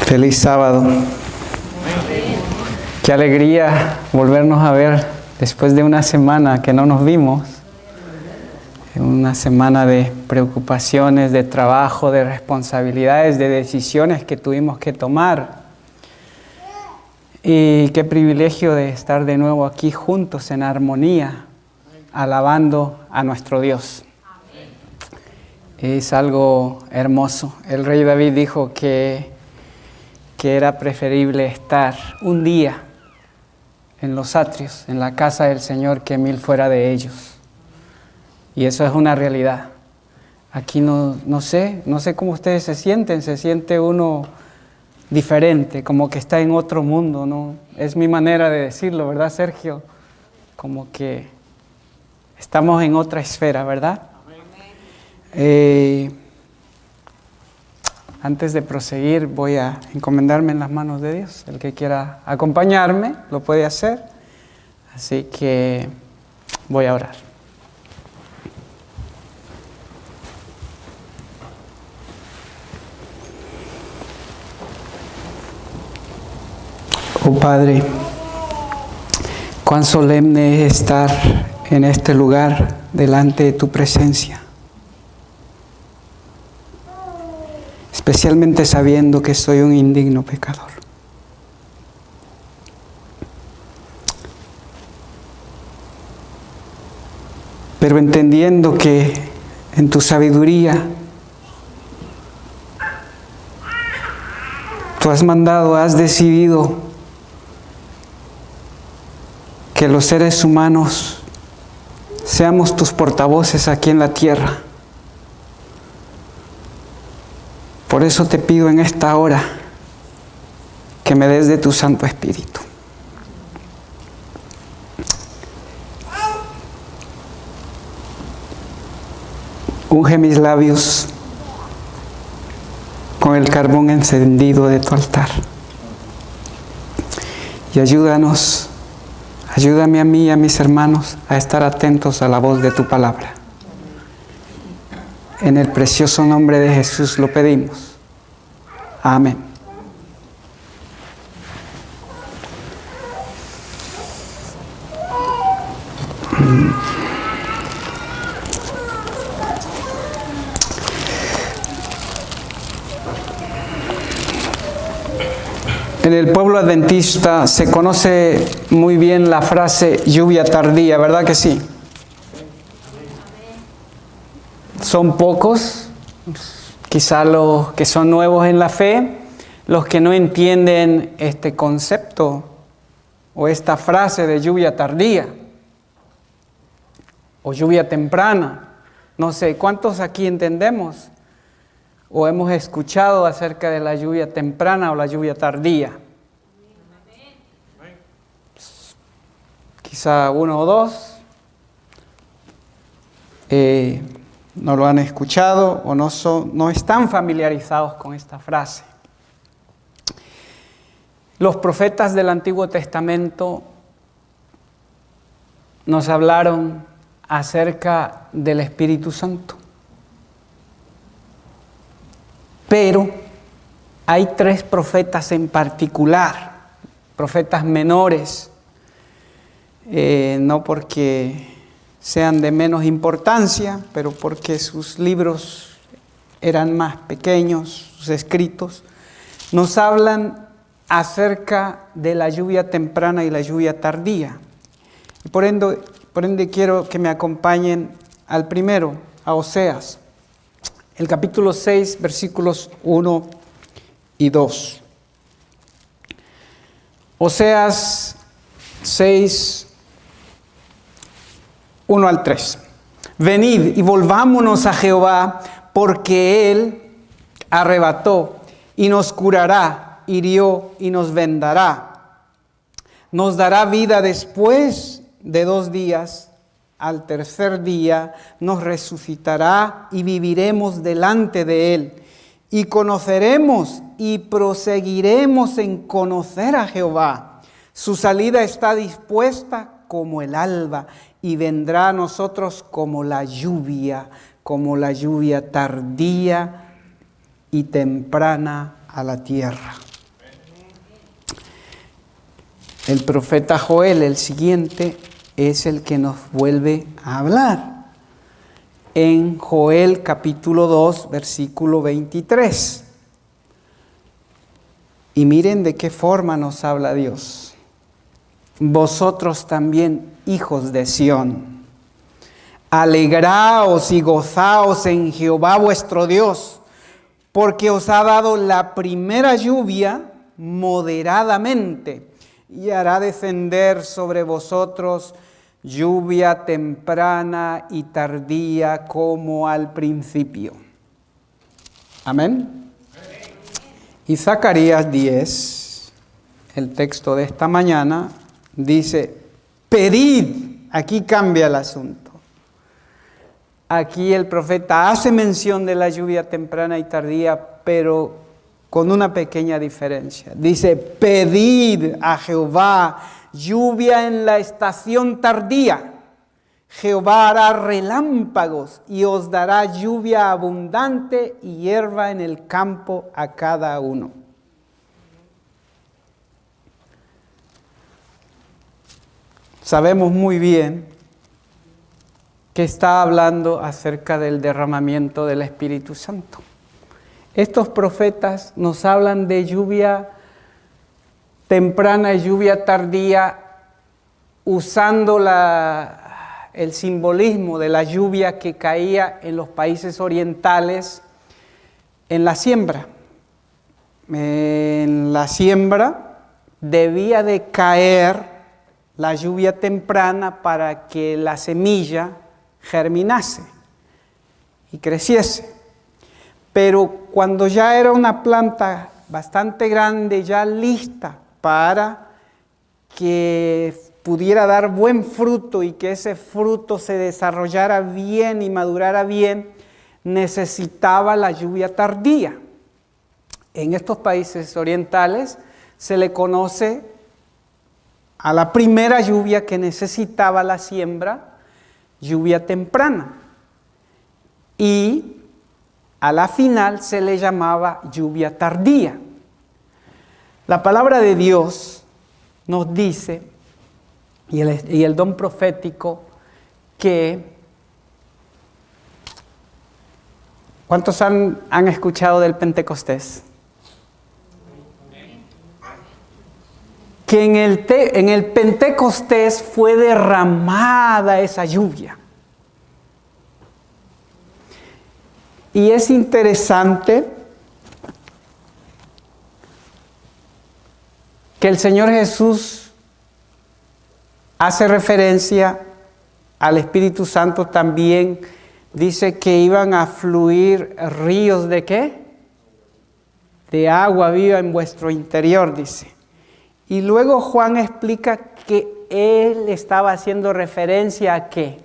Feliz sábado. Qué alegría volvernos a ver después de una semana que no nos vimos. Una semana de preocupaciones, de trabajo, de responsabilidades, de decisiones que tuvimos que tomar. Y qué privilegio de estar de nuevo aquí juntos en armonía, alabando a nuestro Dios. Es algo hermoso. El rey David dijo que era preferible estar un día en los atrios, en la casa del Señor, que 1000 fuera de ellos. Y eso es una realidad. Aquí no sé cómo ustedes se siente uno diferente, como que está en otro mundo, ¿no? Es mi manera de decirlo, ¿verdad, Sergio? Como que estamos en otra esfera, ¿verdad? Antes de proseguir, voy a encomendarme en las manos de Dios. El que quiera acompañarme lo puede hacer. Así que voy a orar. Oh Padre, cuán solemne es estar en este lugar delante de tu presencia. Especialmente sabiendo que soy un indigno pecador. Pero entendiendo que en tu sabiduría tú has decidido que los seres humanos seamos tus portavoces aquí en la tierra. Por eso te pido en esta hora que me des de tu Santo Espíritu. Unge mis labios con el carbón encendido de tu altar. Y ayúdame a mí y a mis hermanos a estar atentos a la voz de tu palabra. En el precioso nombre de Jesús lo pedimos. Amén. En el pueblo adventista se conoce muy bien la frase lluvia tardía, ¿verdad que sí? Son pocos, quizá los que son nuevos en la fe, los que no entienden este concepto o esta frase de lluvia tardía o lluvia temprana. No sé, ¿cuántos aquí entendemos o hemos escuchado acerca de la lluvia temprana o la lluvia tardía? Quizá uno o dos no lo han escuchado o no están familiarizados con esta frase. Los profetas del Antiguo Testamento nos hablaron acerca del Espíritu Santo. Pero hay 3 profetas en particular, profetas menores, no porque sean de menos importancia, pero porque sus libros eran más pequeños, sus escritos, nos hablan acerca de la lluvia temprana y la lluvia tardía. Y por ende quiero que me acompañen al primero, a Oseas, el capítulo 6, versículos 1 y 2. Oseas 6, 1 al 3. Venid y volvámonos a Jehová, porque Él arrebató y nos curará, hirió y nos vendará. Nos dará vida después de 2 días. Al tercer día nos resucitará y viviremos delante de Él. Y conoceremos y proseguiremos en conocer a Jehová. Su salida está dispuesta como el alba y vendrá a nosotros como la lluvia tardía y temprana a la tierra. El profeta Joel, el siguiente, es el que nos vuelve a hablar. En Joel capítulo 2, versículo 23. Y miren de qué forma nos habla Dios. Vosotros también, hijos de Sión, alegraos y gozaos en Jehová vuestro Dios, porque os ha dado la primera lluvia moderadamente, y hará descender sobre vosotros lluvia temprana y tardía como al principio. Amén. Y Zacarías 10, el texto de esta mañana, dice, pedid, aquí cambia el asunto. Aquí el profeta hace mención de la lluvia temprana y tardía, pero con una pequeña diferencia. Dice, pedid a Jehová lluvia en la estación tardía. Jehová hará relámpagos y os dará lluvia abundante y hierba en el campo a cada uno. Sabemos muy bien que está hablando acerca del derramamiento del Espíritu Santo. Estos profetas nos hablan de lluvia temprana y lluvia tardía, usando el simbolismo de la lluvia que caía en los países orientales en la siembra. En la siembra debía de caer la lluvia temprana para que la semilla germinase y creciese. Pero cuando ya era una planta bastante grande, ya lista para que pudiera dar buen fruto y que ese fruto se desarrollara bien y madurara bien, necesitaba la lluvia tardía. En estos países orientales se le conoce a la primera lluvia que necesitaba la siembra, lluvia temprana. Y a la final se le llamaba lluvia tardía. La palabra de Dios nos dice, y el don profético, que ¿cuántos han escuchado del Pentecostés? Que en el Pentecostés fue derramada esa lluvia. Y es interesante que el Señor Jesús hace referencia al Espíritu Santo también. Dice que iban a fluir ríos ¿de qué? De agua viva en vuestro interior, dice. Y luego Juan explica que él estaba haciendo referencia ¿a qué?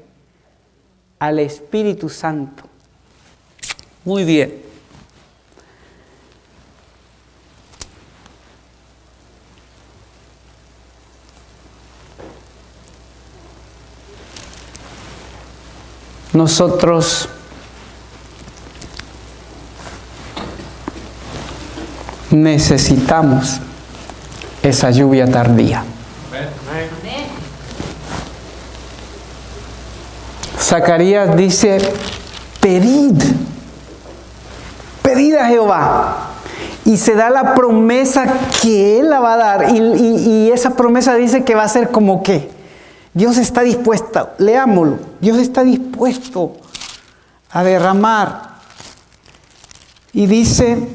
Al Espíritu Santo. Muy bien. Nosotros necesitamos esa lluvia tardía. Zacarías dice, pedid a Jehová. Y se da la promesa que Él la va a dar. Y esa promesa dice que va a ser como que Dios está dispuesto, leámoslo, Dios está dispuesto a derramar. Y dice,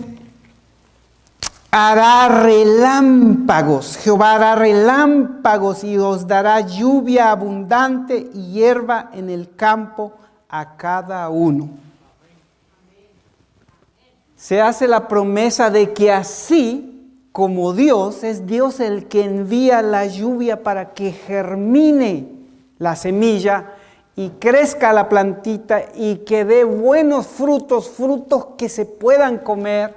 hará relámpagos, Jehová hará relámpagos y os dará lluvia abundante y hierba en el campo a cada uno. Se hace la promesa de que así como Dios, es Dios el que envía la lluvia para que germine la semilla y crezca la plantita y que dé buenos frutos, frutos que se puedan comer,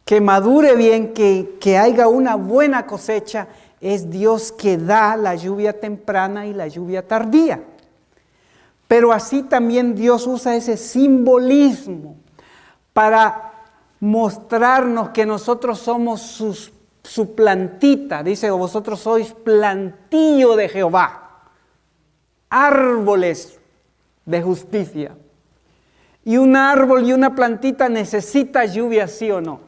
que madure bien, que haya una buena cosecha. Es Dios que da la lluvia temprana y la lluvia tardía. Pero así también Dios usa ese simbolismo para mostrarnos que nosotros somos su plantita. Dice, vosotros sois plantillo de Jehová, árboles de justicia. Y un árbol y una plantita necesita lluvia, ¿sí o no?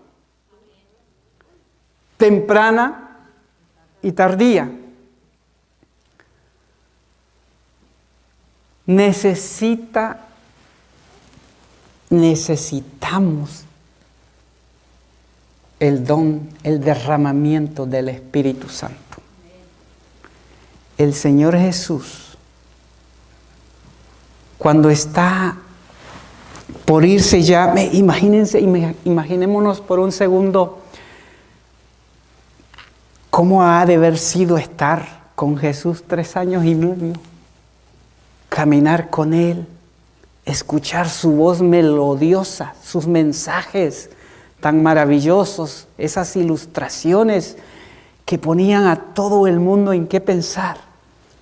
Temprana y tardía. Necesitamos el don, el derramamiento del Espíritu Santo. El Señor Jesús, cuando está por irse ya, imaginémonos por un segundo cómo ha de haber sido estar con Jesús 3 años y medio, caminar con Él, escuchar su voz melodiosa, sus mensajes tan maravillosos, esas ilustraciones que ponían a todo el mundo en qué pensar,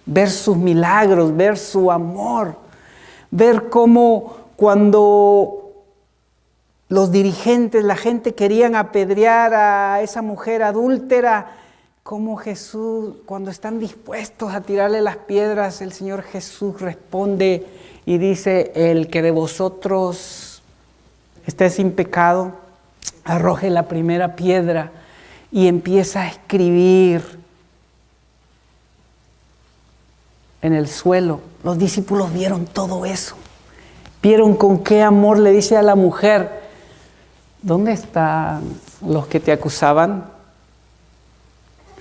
ver sus milagros, ver su amor, ver cómo cuando los dirigentes, la gente querían apedrear a esa mujer adúltera, cómo Jesús, cuando están dispuestos a tirarle las piedras, el Señor Jesús responde y dice, el que de vosotros esté sin pecado, arroje la primera piedra, y empieza a escribir en el suelo. Los discípulos vieron todo eso. Vieron con qué amor le dice a la mujer, ¿dónde están los que te acusaban?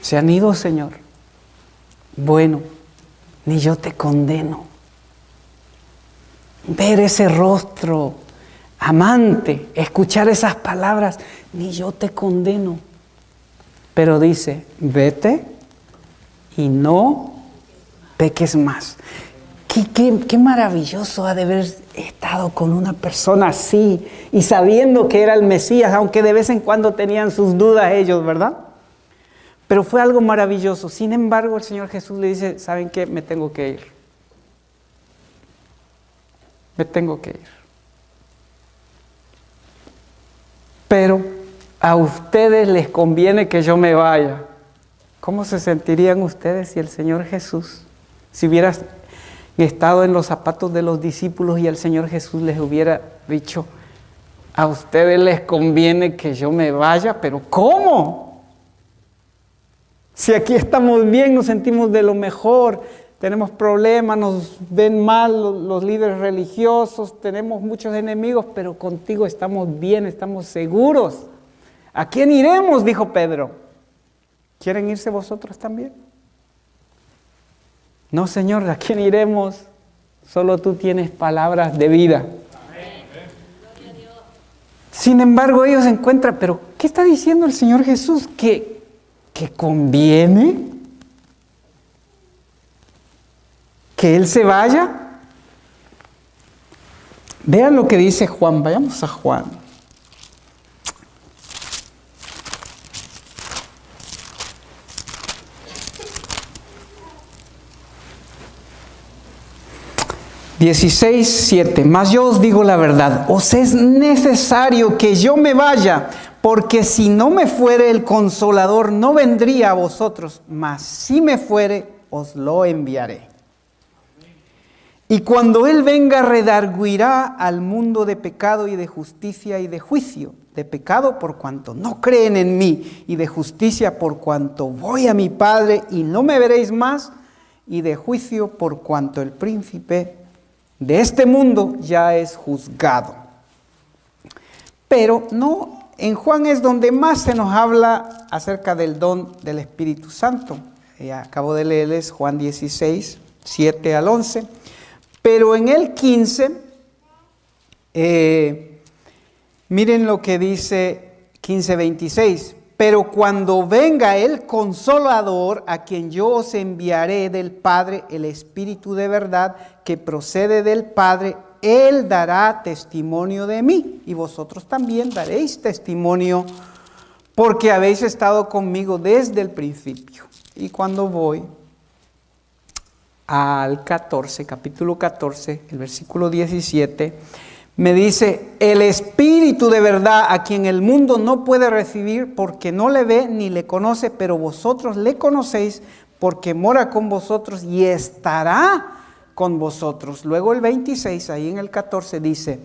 Se han ido, Señor. Bueno, ni yo te condeno. Ver ese rostro amante, escuchar esas palabras, ni yo te condeno. Pero dice, vete y no peques más. Qué maravilloso ha de haber estado con una persona así y sabiendo que era el Mesías, aunque de vez en cuando tenían sus dudas ellos, ¿verdad? Pero fue algo maravilloso. Sin embargo, el Señor Jesús le dice, ¿saben qué? Me tengo que ir. Me tengo que ir. Pero a ustedes les conviene que yo me vaya. ¿Cómo se sentirían ustedes si el Señor Jesús, si hubieras estado en los zapatos de los discípulos y el Señor Jesús les hubiera dicho, a ustedes les conviene que yo me vaya? ¿Pero cómo? Si aquí estamos bien, nos sentimos de lo mejor, tenemos problemas, nos ven mal los líderes religiosos, tenemos muchos enemigos, pero contigo estamos bien, estamos seguros. ¿A quién iremos?, dijo Pedro. ¿Quieren irse vosotros también? No, Señor, ¿a quién iremos? Solo tú tienes palabras de vida. Sin embargo, ellos se encuentran, pero ¿qué está diciendo el Señor Jesús? ¿Que conviene que Él se vaya? Vean lo que dice Juan, vayamos a Juan. Dieciséis, 7. Mas yo os digo la verdad, os es necesario que yo me vaya, porque si no me fuere el Consolador, no vendría a vosotros, mas si me fuere, os lo enviaré. Y cuando Él venga, redarguirá al mundo de pecado y de justicia y de juicio. De pecado por cuanto no creen en mí, y de justicia por cuanto voy a mi Padre y no me veréis más, y de juicio por cuanto el príncipe de este mundo ya es juzgado. Pero no, en Juan es donde más se nos habla acerca del don del Espíritu Santo. Acabo de leerles Juan 16, 7 al 11. Pero en el 15, miren lo que dice 15:26. Pero cuando venga el Consolador, a quien yo os enviaré del Padre, el Espíritu de verdad, que procede del Padre, Él dará testimonio de mí. Y vosotros también daréis testimonio, porque habéis estado conmigo desde el principio. Y cuando voy al 14, capítulo 14, el versículo 17, Me dice, el Espíritu de verdad, a quien el mundo no puede recibir porque no le ve ni le conoce, pero vosotros le conocéis porque mora con vosotros y estará con vosotros. Luego el 26, ahí en el 14 dice,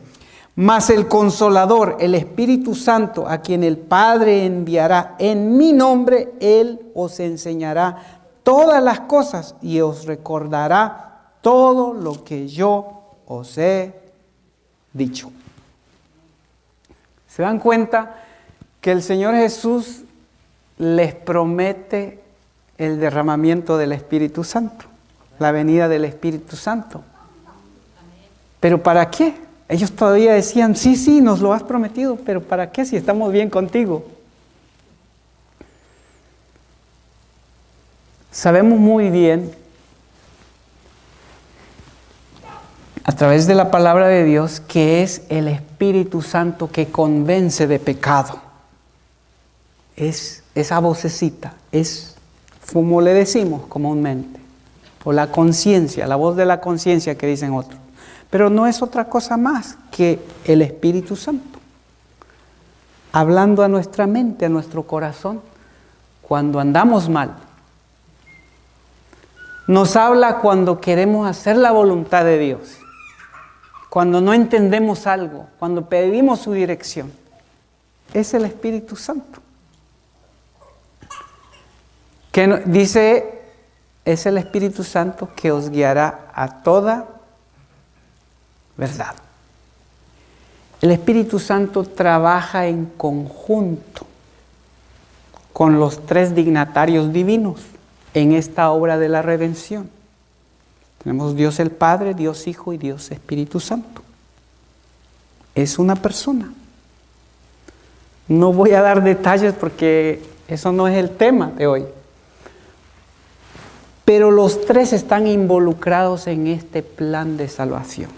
mas el Consolador, el Espíritu Santo, a quien el Padre enviará en mi nombre, Él os enseñará todas las cosas y os recordará todo lo que yo os he dicho. ¿Se dan cuenta que el Señor Jesús les promete el derramamiento del Espíritu Santo? La venida del Espíritu Santo. ¿Pero para qué? Ellos todavía decían, sí, nos lo has prometido, pero ¿para qué si estamos bien contigo? Sabemos muy bien, a través de la palabra de Dios, que es el Espíritu Santo que convence de pecado. Es esa vocecita, es como le decimos comúnmente, o la conciencia, la voz de la conciencia que dicen otros. Pero no es otra cosa más que el Espíritu Santo, hablando a nuestra mente, a nuestro corazón, cuando andamos mal. Nos habla cuando queremos hacer la voluntad de Dios, cuando no entendemos algo, cuando pedimos su dirección. Es el Espíritu Santo. Que dice, es el Espíritu Santo que os guiará a toda verdad. El Espíritu Santo trabaja en conjunto con los tres dignatarios divinos en esta obra de la redención. Tenemos Dios el Padre, Dios Hijo y Dios Espíritu Santo. Es una persona. No voy a dar detalles porque eso no es el tema de hoy. Pero los tres están involucrados en este plan de salvación.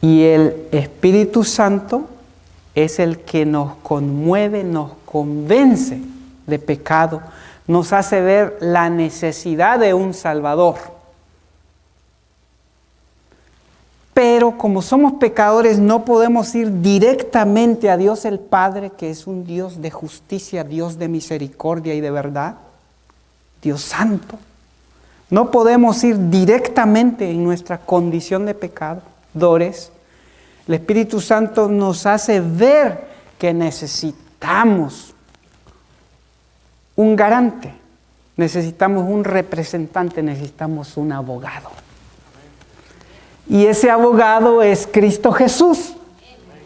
Y el Espíritu Santo es el que nos conmueve, nos convence de pecado, nos hace ver la necesidad de un Salvador. Pero como somos pecadores, no podemos ir directamente a Dios el Padre, que es un Dios de justicia, Dios de misericordia y de verdad, Dios santo. No podemos ir directamente en nuestra condición de pecadores. El Espíritu Santo nos hace ver que necesitamos un garante, necesitamos un representante, necesitamos un abogado. Y ese abogado es Cristo Jesús.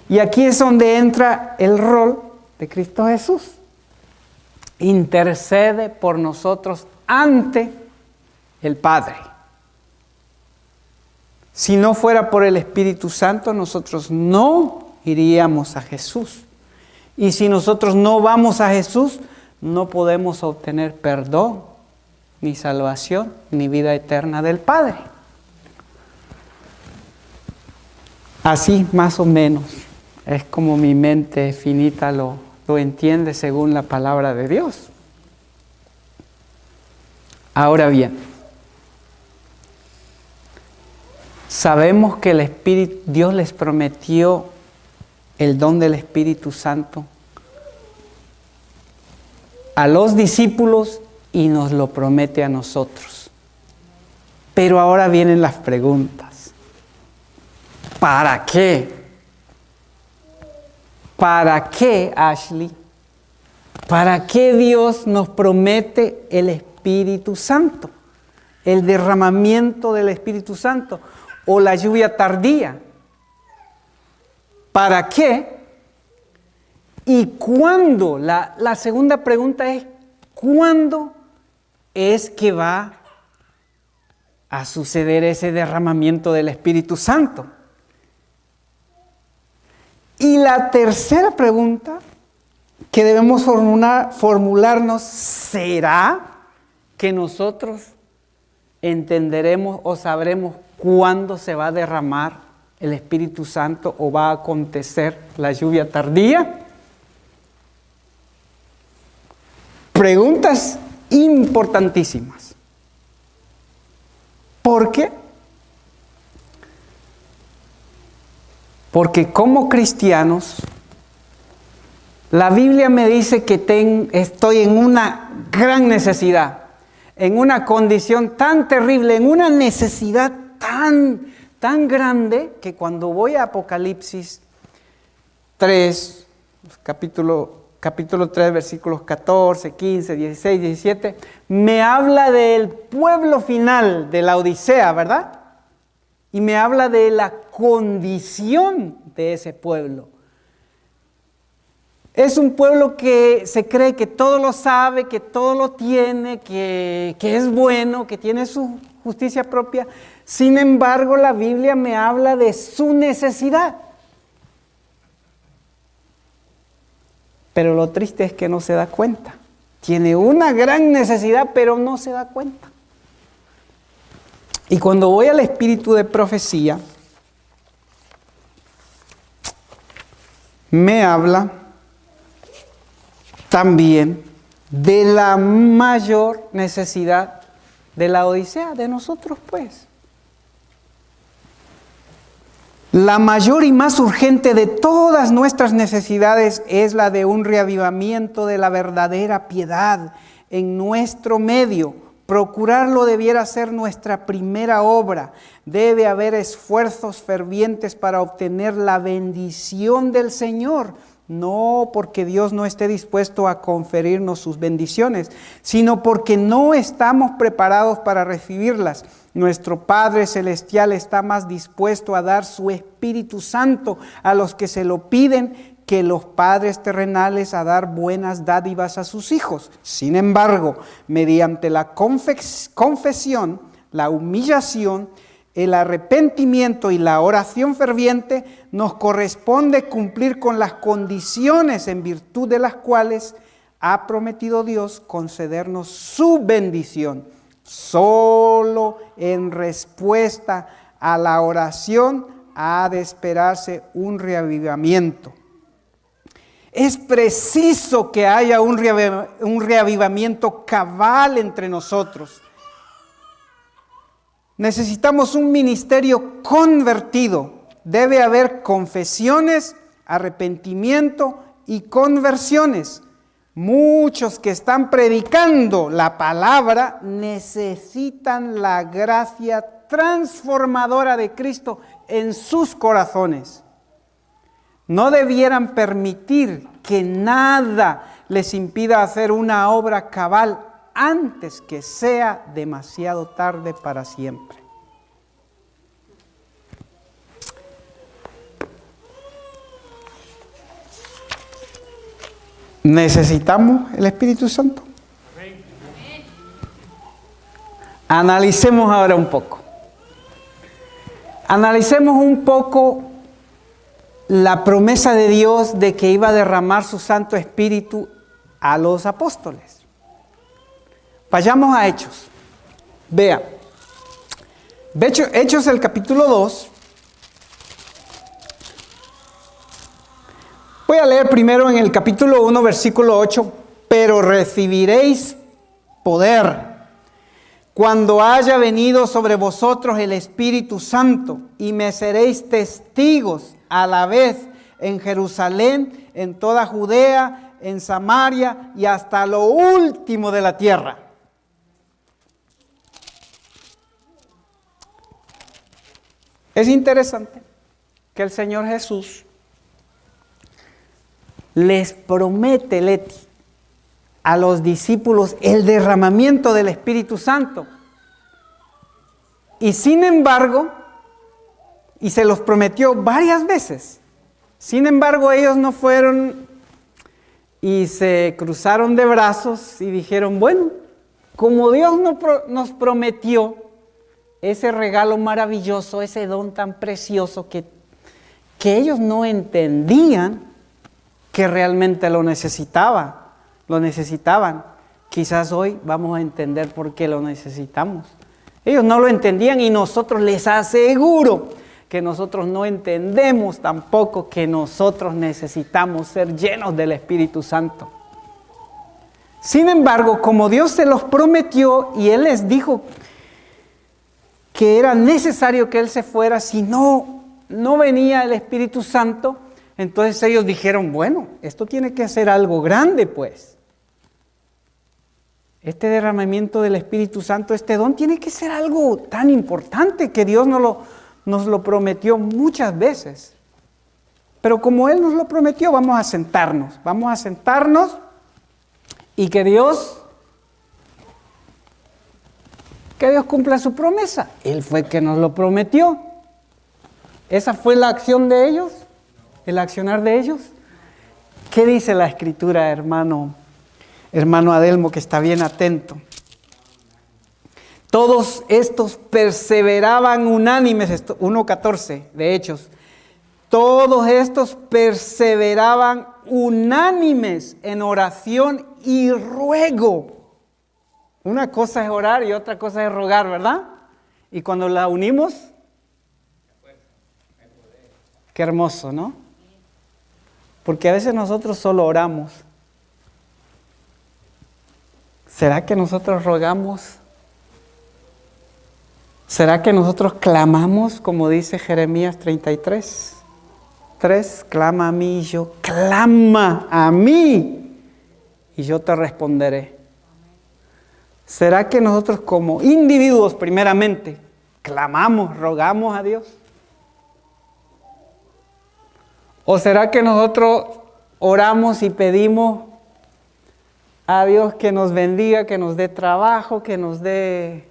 Y aquí es donde entra el rol de Cristo Jesús. Intercede por nosotros ante el Padre. Si no fuera por el Espíritu Santo, nosotros no iríamos a Jesús. Y si nosotros no vamos a Jesús, no podemos obtener perdón, ni salvación, ni vida eterna del Padre. Así más o menos es como mi mente finita lo entiende según la palabra de Dios. Ahora bien, sabemos que Dios les prometió el don del Espíritu Santo a los discípulos y nos lo promete a nosotros. Pero ahora vienen las preguntas. ¿Para qué? ¿Para qué, Ashley? ¿Para qué Dios nos promete el Espíritu Santo? El derramamiento del Espíritu Santo o la lluvia tardía. ¿Para qué? ¿Y cuándo? La segunda pregunta es, ¿cuándo es que va a suceder ese derramamiento del Espíritu Santo? Y la tercera pregunta que debemos formularnos, ¿será que nosotros entenderemos o sabremos cuándo se va a derramar el Espíritu Santo o va a acontecer la lluvia tardía? Preguntas importantísimas. ¿Por qué? Porque como cristianos, la Biblia me dice que estoy en una gran necesidad, en una condición tan terrible, en una necesidad tan grande, que cuando voy a Apocalipsis 3, capítulo 3, versículos 14, 15, 16, 17, me habla del pueblo final de la Odisea, ¿verdad? Y me habla de la condición de ese pueblo. Es un pueblo que se cree que todo lo sabe, que todo lo tiene, que es bueno, que tiene su justicia propia. Sin embargo, la Biblia me habla de su necesidad. Pero lo triste es que no se da cuenta. Tiene una gran necesidad, pero no se da cuenta. Y cuando voy al espíritu de profecía, me habla también de la mayor necesidad de la Odisea, de nosotros pues. La mayor y más urgente de todas nuestras necesidades es la de un reavivamiento de la verdadera piedad en nuestro medio. Procurarlo debiera ser nuestra primera obra. Debe haber esfuerzos fervientes para obtener la bendición del Señor. No porque Dios no esté dispuesto a conferirnos sus bendiciones, sino porque no estamos preparados para recibirlas. Nuestro Padre Celestial está más dispuesto a dar su Espíritu Santo a los que se lo piden que los padres terrenales a dar buenas dádivas a sus hijos. Sin embargo, mediante la confesión, la humillación, el arrepentimiento y la oración ferviente, nos corresponde cumplir con las condiciones en virtud de las cuales ha prometido Dios concedernos su bendición. Solo en respuesta a la oración ha de esperarse un reavivamiento. Es preciso que haya un reavivamiento cabal entre nosotros. Necesitamos un ministerio convertido. Debe haber confesiones, arrepentimiento y conversiones. Muchos que están predicando la palabra necesitan la gracia transformadora de Cristo en sus corazones. No debieran permitir que nada les impida hacer una obra cabal antes que sea demasiado tarde para siempre. ¿Necesitamos el Espíritu Santo? Analicemos ahora un poco. Analicemos un poco la promesa de Dios de que iba a derramar su Santo Espíritu a los apóstoles. Vayamos a Hechos. Vea. Hechos el capítulo 2. Voy a leer primero en el capítulo 1, versículo 8. Pero recibiréis poder cuando haya venido sobre vosotros el Espíritu Santo, y me seréis testigos a la vez en Jerusalén, en toda Judea, en Samaria y hasta lo último de la tierra. Es interesante que el Señor Jesús les promete, Leti, a los discípulos el derramamiento del Espíritu Santo. Y sin embargo, y se los prometió varias veces, sin embargo ellos no fueron y se cruzaron de brazos y dijeron, bueno, como Dios nos prometió ese regalo maravilloso, ese don tan precioso que ellos no entendían que realmente lo necesitaban. Quizás hoy vamos a entender por qué lo necesitamos. Ellos no lo entendían y nosotros les aseguro que nosotros no entendemos tampoco que nosotros necesitamos ser llenos del Espíritu Santo. Sin embargo, como Dios se los prometió y Él les dijo que era necesario que Él se fuera, si no no venía el Espíritu Santo, entonces ellos dijeron, bueno, esto tiene que ser algo grande, pues. Este derramamiento del Espíritu Santo, este don, tiene que ser algo tan importante que Dios nos lo prometió muchas veces. Pero como Él nos lo prometió, vamos a sentarnos y que Dios cumpla su promesa. Él fue el que nos lo prometió. ¿Esa fue la acción de ellos? ¿El accionar de ellos? ¿Qué dice la Escritura, hermano Adelmo, que está bien atento? Todos estos perseveraban unánimes, 1:14 de Hechos. Todos estos perseveraban unánimes en oración y ruego. Una cosa es orar y otra cosa es rogar, ¿verdad? Y cuando la unimos, qué hermoso, ¿no? Porque a veces nosotros solo oramos. ¿Será que nosotros rogamos? ¿Será que nosotros clamamos, como dice Jeremías 33? 3, clama a mí, clama a mí, y yo te responderé. ¿Será que nosotros como individuos primeramente clamamos, rogamos a Dios? ¿O será que nosotros oramos y pedimos a Dios que nos bendiga, que nos dé trabajo, que nos dé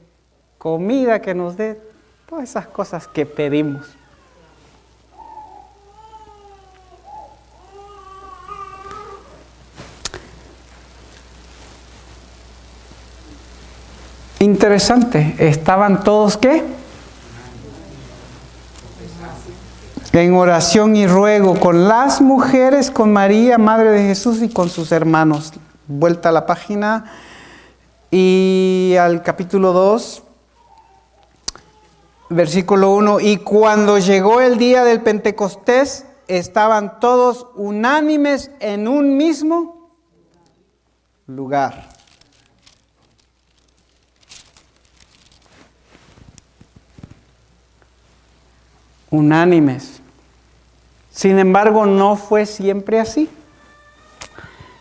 comida, que nos dé todas esas cosas que pedimos? Interesante, estaban todos ¿qué? En oración y ruego con las mujeres, con María, Madre de Jesús y con sus hermanos. Vuelta a la página y al capítulo 2, versículo 1. Y cuando llegó el día del Pentecostés, estaban todos unánimes en un mismo lugar. Unánimes. Sin embargo, no fue siempre así.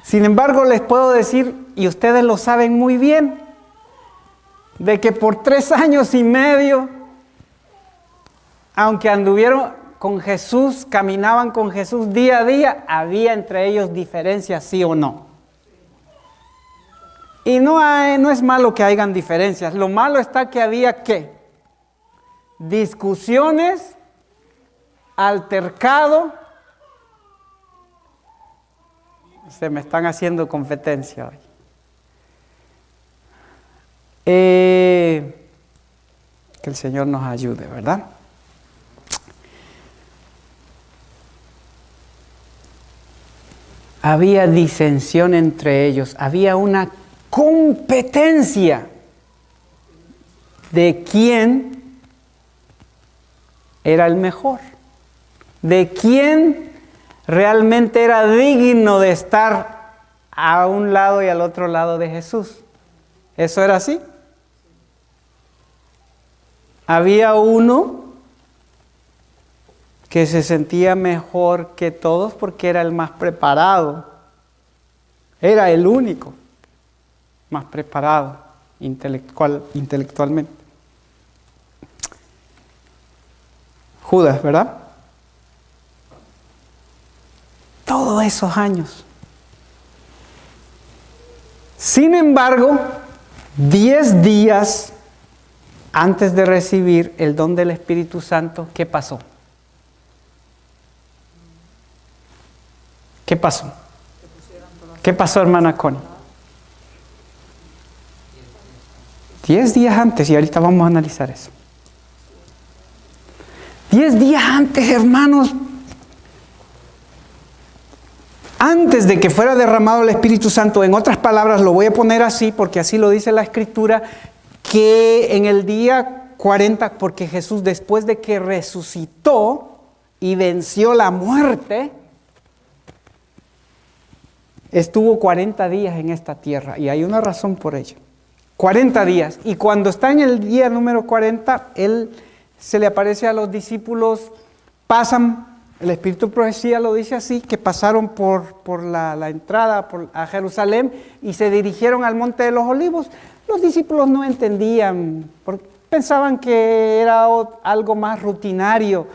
Sin embargo, les puedo decir, y ustedes lo saben muy bien, de que por 3 años y medio, aunque anduvieron con Jesús, caminaban con Jesús día a día, había entre ellos diferencias, sí o no. Y no es malo que hayan diferencias, lo malo está que había ¿qué? Discusiones, altercado. Se me están haciendo competencia hoy. Que el Señor nos ayude, ¿verdad? Había disensión entre ellos, había una competencia de quién era el mejor, de quién realmente era digno de estar a un lado y al otro lado de Jesús. ¿Eso era así? Había uno que se sentía mejor que todos porque era el más preparado. Era el único más preparado intelectualmente. Judas, ¿verdad? Todos esos años. Sin embargo, 10 días antes de recibir el don del Espíritu Santo, ¿qué pasó? ¿Qué pasó? ¿Qué pasó, hermana Connie? 10 días antes, y ahorita vamos a analizar eso. 10 días antes, hermanos, antes de que fuera derramado el Espíritu Santo, en otras palabras, lo voy a poner así, porque así lo dice la Escritura, que en el día 40, porque Jesús después de que resucitó y venció la muerte, estuvo 40 días en esta tierra, y hay una razón por ello. 40 días, y cuando está en el día número 40, Él se le aparece a los discípulos pasan, el Espíritu de Profecía lo dice así, que pasaron por la entrada a Jerusalén y se dirigieron al Monte de los Olivos. Los discípulos no entendían, porque pensaban que era algo más rutinario,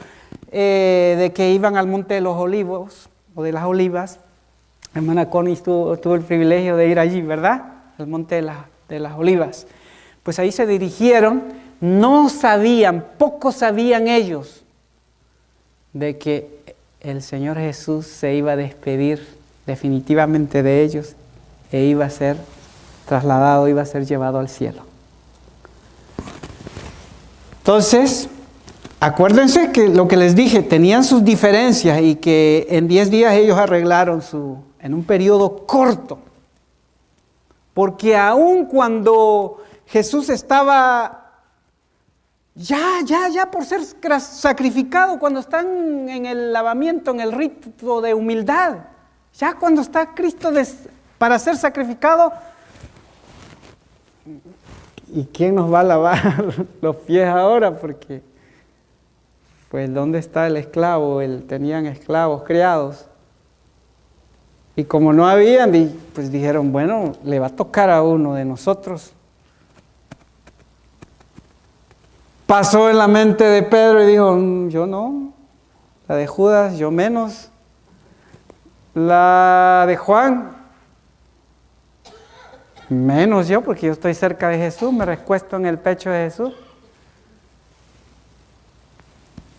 de que iban al Monte de los Olivos o de las Olivas. Hermana Connie tuvo el privilegio de ir allí, ¿verdad? Al Monte de las Olivas. Pues ahí se dirigieron, no sabían, pocos sabían ellos, de que el Señor Jesús se iba a despedir definitivamente de ellos e iba a ser trasladado, iba a ser llevado al cielo. Entonces, acuérdense que lo que les dije, tenían sus diferencias y que en 10 días ellos arreglaron en un periodo corto. Porque aun cuando Jesús estaba ya por ser sacrificado, cuando están en el lavamiento, en el rito de humildad, ya cuando está Cristo para ser sacrificado, ¿y quién nos va a lavar los pies ahora? Porque, pues, ¿dónde está el esclavo? Tenían esclavos criados. Y como no habían, pues dijeron, bueno, le va a tocar a uno de nosotros. Pasó en la mente de Pedro y dijo, yo no. La de Judas, yo menos. La de Juan, menos yo, porque yo estoy cerca de Jesús, me recuesto en el pecho de Jesús.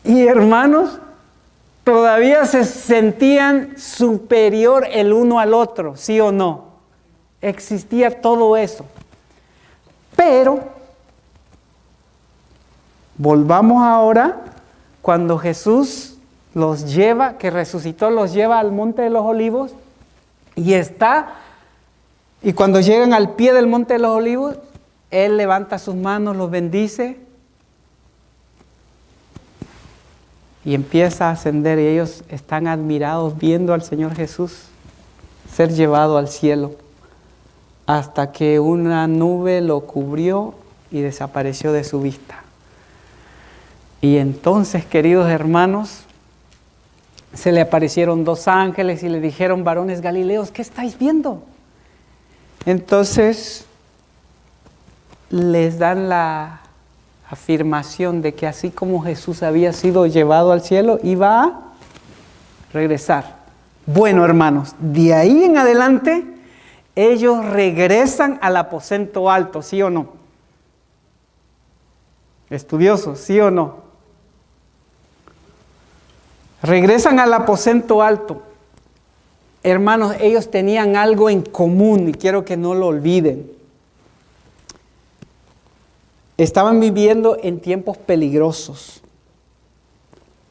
Y hermanos, todavía se sentían superior el uno al otro, ¿sí o no? Existía todo eso. Pero, volvamos ahora, cuando Jesús los lleva, que resucitó, los lleva al Monte de los Olivos, y cuando llegan al pie del Monte de los Olivos, Él levanta sus manos, los bendice, y empieza a ascender, y ellos están admirados viendo al Señor Jesús ser llevado al cielo, hasta que una nube lo cubrió y desapareció de su vista. Y entonces, queridos hermanos, se le aparecieron 2 ángeles y le dijeron, varones galileos, ¿qué estáis viendo? Entonces, les dan la afirmación de que así como Jesús había sido llevado al cielo, iba a regresar. Bueno, hermanos, de ahí en adelante, ellos regresan al aposento alto, ¿sí o no? Estudiosos, ¿sí o no? Regresan al aposento alto. Hermanos, ellos tenían algo en común y quiero que no lo olviden. Estaban viviendo en tiempos peligrosos,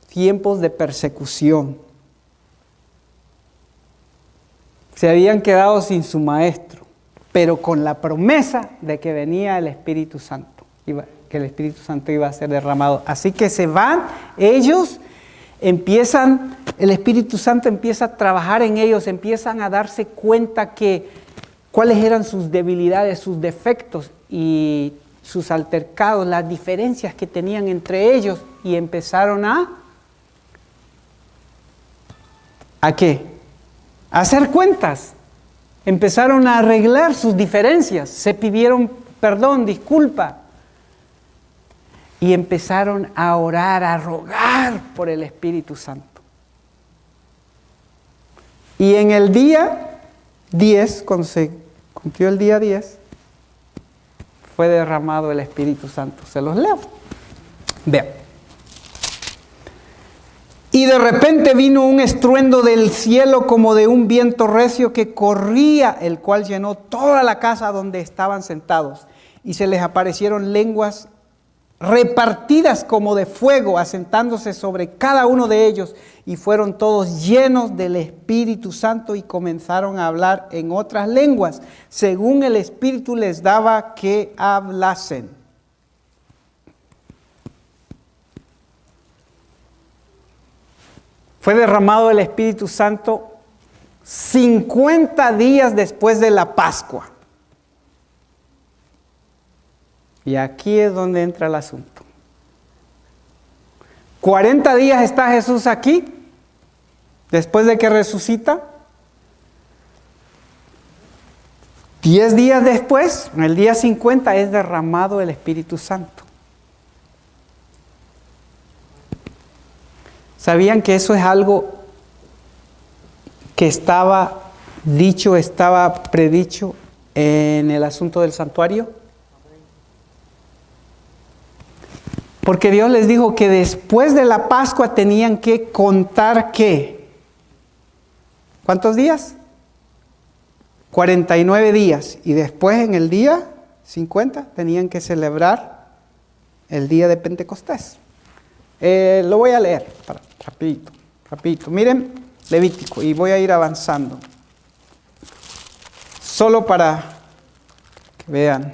tiempos de persecución. Se habían quedado sin su maestro, pero con la promesa de que venía el Espíritu Santo, que el Espíritu Santo iba a ser derramado. Así que se van, ellos el Espíritu Santo empieza a trabajar en ellos, empiezan a darse cuenta cuáles eran sus debilidades, sus defectos y sus altercados, las diferencias que tenían entre ellos, y empezaron ¿a qué? A hacer cuentas. Empezaron a arreglar sus diferencias, se pidieron perdón, disculpa, y empezaron a orar, a rogar por el Espíritu Santo. Y en el día 10, cuando se cumplió el día 10, fue derramado el Espíritu Santo. Se los leo. Vean. Y de repente vino un estruendo del cielo como de un viento recio que corría, el cual llenó toda la casa donde estaban sentados. Y se les aparecieron lenguas repartidas como de fuego, asentándose sobre cada uno de ellos, y fueron todos llenos del Espíritu Santo y comenzaron a hablar en otras lenguas, según el Espíritu les daba que hablasen. Fue derramado el Espíritu Santo 50 días después de la Pascua. Y aquí es donde entra el asunto. 40 días está Jesús aquí, después de que resucita. 10 días después, en el día 50, es derramado el Espíritu Santo. ¿Sabían que eso es algo que estaba dicho, estaba predicho en el asunto del santuario? Porque Dios les dijo que después de la Pascua tenían que contar ¿qué? ¿Cuántos días? 49 días. Y después en el día 50 tenían que celebrar el día de Pentecostés. Lo voy a leer, rapidito. Miren Levítico y voy a ir avanzando. Solo para que vean.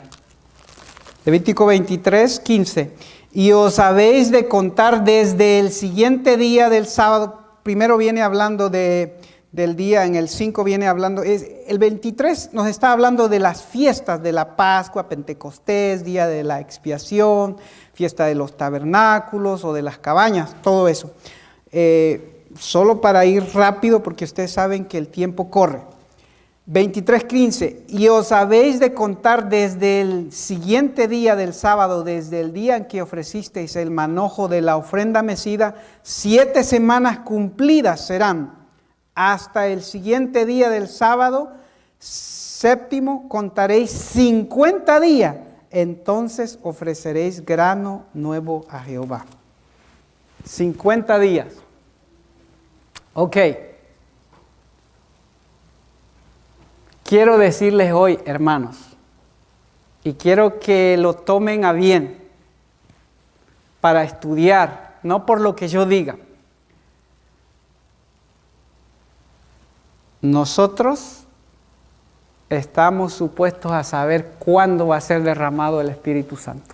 Levítico 23, 15. Y os habéis de contar desde el siguiente día del sábado. Primero viene hablando del día, en el 5 viene hablando, el 23 nos está hablando de las fiestas de la Pascua, Pentecostés, día de la expiación, fiesta de los tabernáculos o de las cabañas, todo eso. Solo para ir rápido porque ustedes saben que el tiempo corre. 23:15, y os habéis de contar desde el siguiente día del sábado, desde el día en que ofrecisteis el manojo de la ofrenda mecida, 7 semanas cumplidas serán. Hasta el siguiente día del sábado, séptimo, contaréis 50 días. Entonces ofreceréis grano nuevo a Jehová. 50 días. Ok. Quiero decirles hoy, hermanos, y quiero que lo tomen a bien para estudiar, no por lo que yo diga. Nosotros estamos supuestos a saber cuándo va a ser derramado el Espíritu Santo.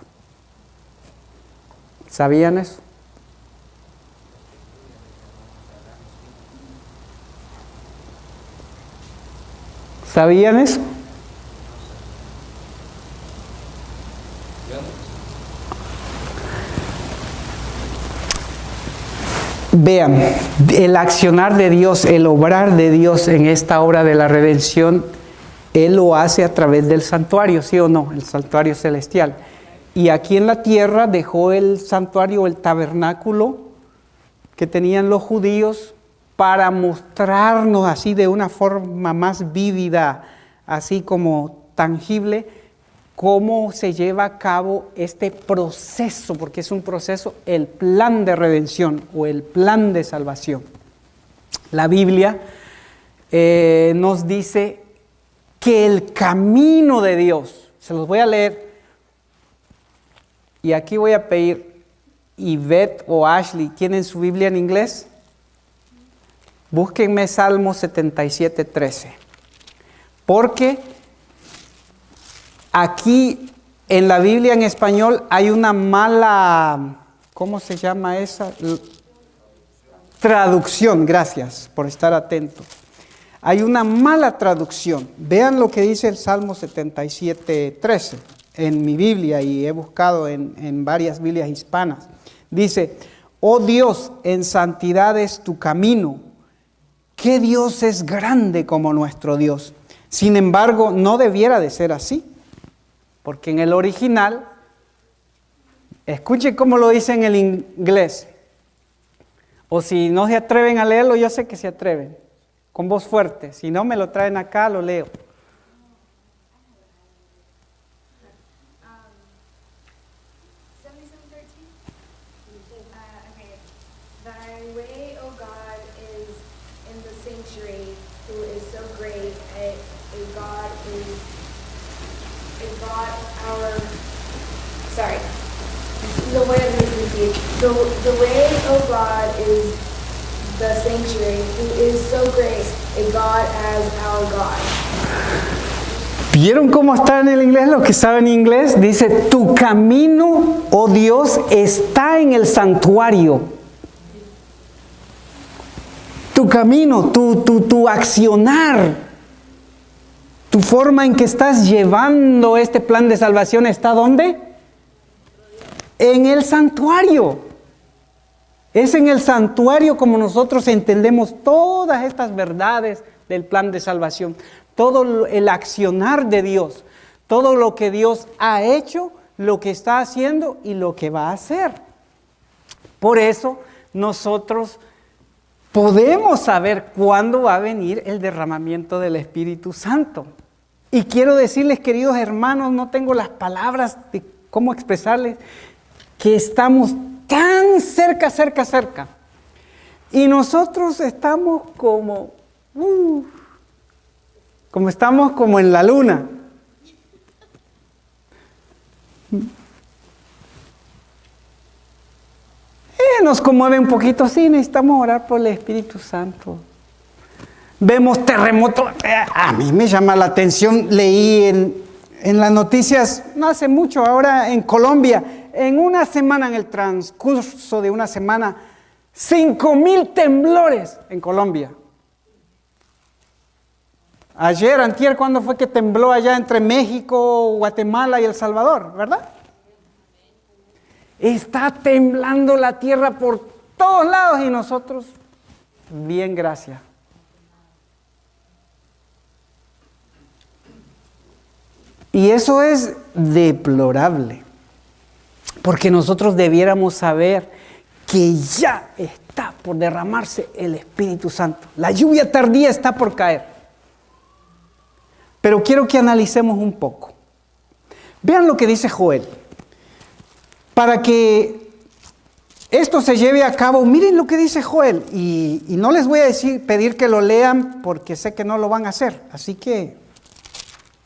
¿Sabían eso? ¿Sabían eso? Vean, el accionar de Dios, el obrar de Dios en esta obra de la redención, Él lo hace a través del santuario, ¿sí o no? El santuario celestial. Y aquí en la tierra dejó el santuario, el tabernáculo que tenían los judíos para mostrarnos así de una forma más vívida, así como tangible, cómo se lleva a cabo este proceso, porque es un proceso, el plan de redención o el plan de salvación. La Biblia nos dice que el camino de Dios, se los voy a leer, y aquí voy a pedir, Yvette o Ashley, ¿tienen su Biblia en inglés? Búsquenme Salmo 77:13, porque aquí en la Biblia en español hay una mala, ¿cómo se llama esa? Traducción, gracias por estar atentos. Hay una mala traducción. Vean lo que dice el Salmo 77:13 en mi Biblia y he buscado en varias Biblias hispanas. Dice, oh Dios, en santidad es tu camino. ¿Qué Dios es grande como nuestro Dios? Sin embargo, no debiera de ser así. Porque en el original, escuchen cómo lo dice en el inglés. O si no se atreven a leerlo, yo sé que se atreven. Con voz fuerte. Si no, me lo traen acá, lo leo. Thy way, O God, is in the sanctuary, who is so great, a God is a God our, sorry, the way of repeat. The way, O God, is the sanctuary, who is so great, a God as our God. ¿Vieron cómo está en el inglés? Los que saben inglés, dice, tu camino, oh Dios, está en el santuario. Tu camino, tu accionar, tu forma en que estás llevando este plan de salvación, ¿está dónde? En el santuario. Es en el santuario como nosotros entendemos todas estas verdades del plan de salvación, todo el accionar de Dios, todo lo que Dios ha hecho, lo que está haciendo y lo que va a hacer. Por eso nosotros podemos saber cuándo va a venir el derramamiento del Espíritu Santo. Y quiero decirles, queridos hermanos, no tengo las palabras de cómo expresarles, que estamos tan cerca. Y nosotros estamos como estamos como en la luna. Nos conmueve un poquito, sí, necesitamos orar por el Espíritu Santo. Vemos terremotos, a mí me llama la atención, leí en las noticias, no hace mucho, ahora en Colombia, en una semana, en el transcurso de una semana, 5,000 temblores en Colombia. Ayer, antier, ¿cuándo fue que tembló allá entre México, Guatemala y El Salvador? ¿Verdad? Está temblando la tierra por todos lados y nosotros, bien, gracias. Y eso es deplorable, porque nosotros debiéramos saber que ya está por derramarse el Espíritu Santo. La lluvia tardía está por caer. Pero quiero que analicemos un poco. Vean lo que dice Joel. Para que esto se lleve a cabo, miren lo que dice Joel. Y no les voy a pedir que lo lean porque sé que no lo van a hacer. Así que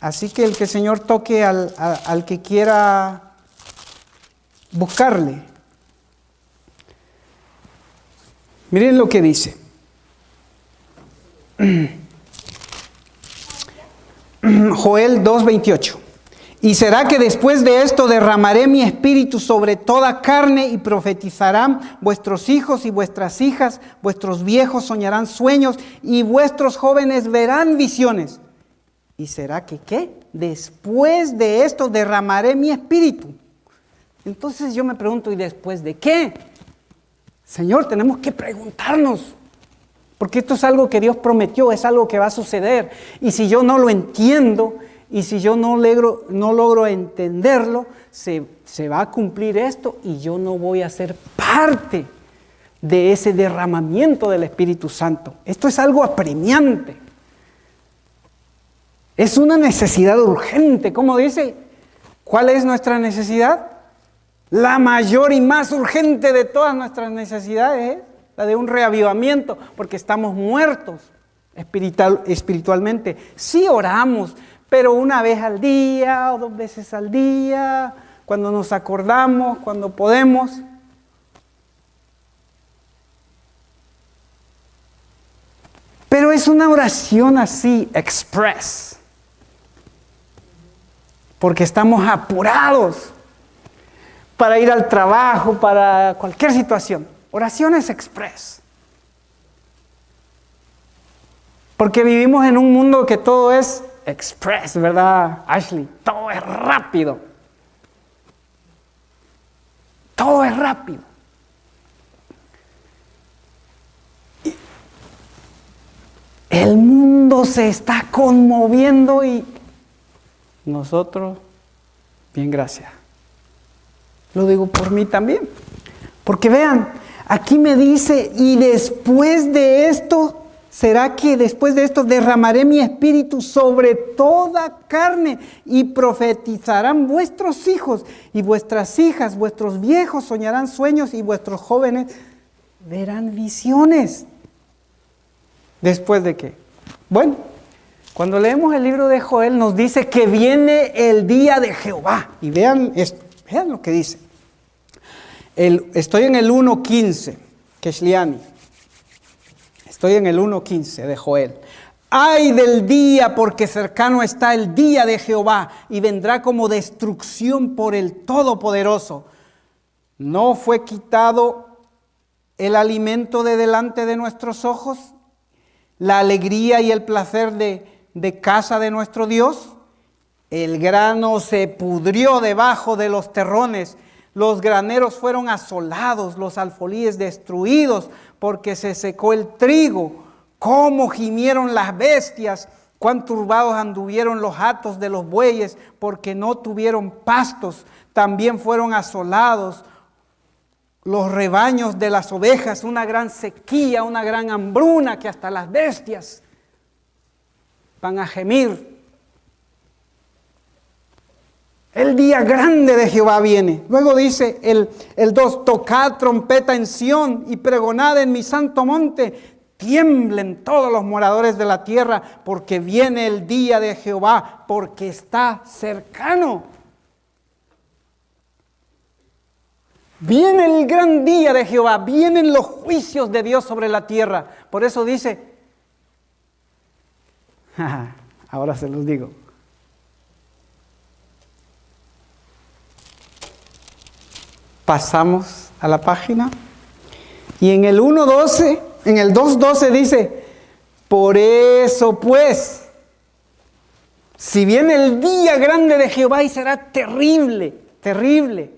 el Señor toque al que quiera buscarle. Miren lo que dice. Joel 2:28. Y será que después de esto derramaré mi espíritu sobre toda carne y profetizarán vuestros hijos y vuestras hijas, vuestros viejos soñarán sueños y vuestros jóvenes verán visiones. ¿Y será que qué? Después de esto derramaré mi espíritu. Entonces yo me pregunto, ¿y después de qué? Señor, tenemos que preguntarnos. Porque esto es algo que Dios prometió, es algo que va a suceder. Y si yo no lo entiendo, y si yo no logro entenderlo, se va a cumplir esto y yo no voy a ser parte de ese derramamiento del Espíritu Santo. Esto es algo apremiante. Es una necesidad urgente. ¿Cómo dice? ¿Cuál es nuestra necesidad? La mayor y más urgente de todas nuestras necesidades es la de un reavivamiento, porque estamos muertos espiritualmente. Sí oramos, pero una vez al día o 2 veces al día, cuando nos acordamos, cuando podemos. Pero es una oración así, express, porque estamos apurados para ir al trabajo, para cualquier situación. Oraciones express. Porque vivimos en un mundo que todo es express, ¿verdad, Ashley? Todo es rápido. Todo es rápido. El mundo se está conmoviendo y nosotros, bien, gracias. Lo digo por mí también. Porque vean, aquí me dice, y después de esto, ¿será que después de esto derramaré mi espíritu sobre toda carne y profetizarán vuestros hijos y vuestras hijas, vuestros viejos soñarán sueños y vuestros jóvenes verán visiones? ¿Después de qué? Bueno, cuando leemos el libro de Joel nos dice que viene el día de Jehová. Y vean esto, vean lo que dice. Estoy en el 1:15, Keshliani. Estoy en el 1:15 de Joel. ¡Ay del día, porque cercano está el día de Jehová y vendrá como destrucción por el Todopoderoso! ¿No fue quitado el alimento de delante de nuestros ojos? ¿La alegría y el placer de casa de nuestro Dios? El grano se pudrió debajo de los terrones. Los graneros fueron asolados, los alfolíes destruidos, porque se secó el trigo. Cómo gimieron las bestias, cuán turbados anduvieron los hatos de los bueyes, porque no tuvieron pastos. También fueron asolados los rebaños de las ovejas, una gran sequía, una gran hambruna, que hasta las bestias van a gemir. El día grande de Jehová viene. Luego dice el 2, tocad trompeta en Sión y pregonad en mi santo monte. Tiemblen todos los moradores de la tierra, porque viene el día de Jehová, porque está cercano. Viene el gran día de Jehová, vienen los juicios de Dios sobre la tierra. Por eso dice, ahora se los digo. Pasamos a la página y en el 1.12, en el 2.12 dice, por eso pues, si viene el día grande de Jehová y será terrible, terrible,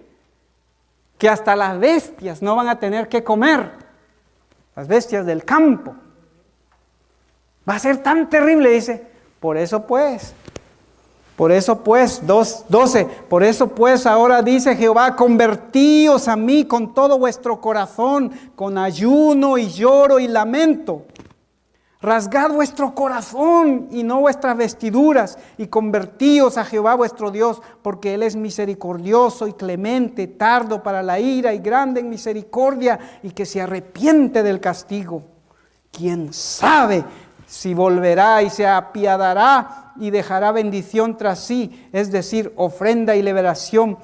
que hasta las bestias no van a tener que comer, las bestias del campo. Va a ser tan terrible, dice, por eso pues, 2.12, por eso pues ahora dice Jehová, convertíos a mí con todo vuestro corazón, con ayuno y lloro y lamento. Rasgad vuestro corazón y no vuestras vestiduras, y convertíos a Jehová vuestro Dios, porque Él es misericordioso y clemente, tardo para la ira y grande en misericordia, y que se arrepiente del castigo. ¿Quién sabe si volverá y se apiadará y dejará bendición tras sí? Es decir, ofrenda y liberación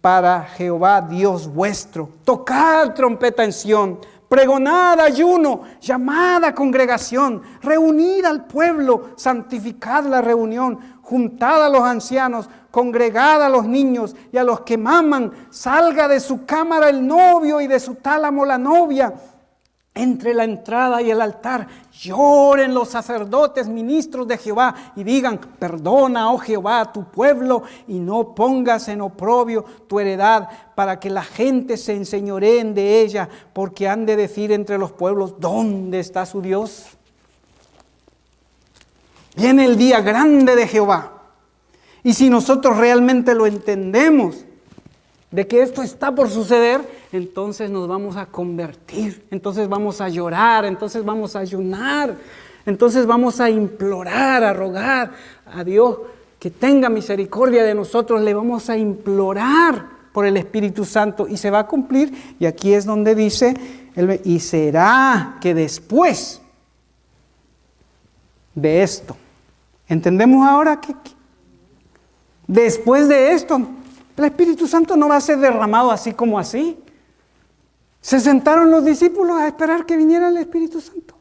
para Jehová Dios vuestro. Tocad trompeta en Sión, pregonad ayuno, llamad a congregación, reunid al pueblo, santificad la reunión, juntad a los ancianos, congregad a los niños y a los que maman, salga de su cámara el novio y de su tálamo la novia. Entre la entrada y el altar lloren los sacerdotes, ministros de Jehová, y digan, perdona, oh Jehová, a tu pueblo, y no pongas en oprobio tu heredad, para que la gente se enseñoreen de ella, porque han de decir entre los pueblos, ¿dónde está su Dios? Viene el día grande de Jehová, y si nosotros realmente lo entendemos, de que esto está por suceder, entonces nos vamos a convertir, entonces vamos a llorar, entonces vamos a ayunar, entonces vamos a implorar, a rogar a Dios que tenga misericordia de nosotros, le vamos a implorar por el Espíritu Santo y se va a cumplir. Y aquí es donde dice, y será que después de esto, ¿entendemos ahora que después de esto el Espíritu Santo no va a ser derramado así como así? Se sentaron los discípulos a esperar que viniera el Espíritu Santo.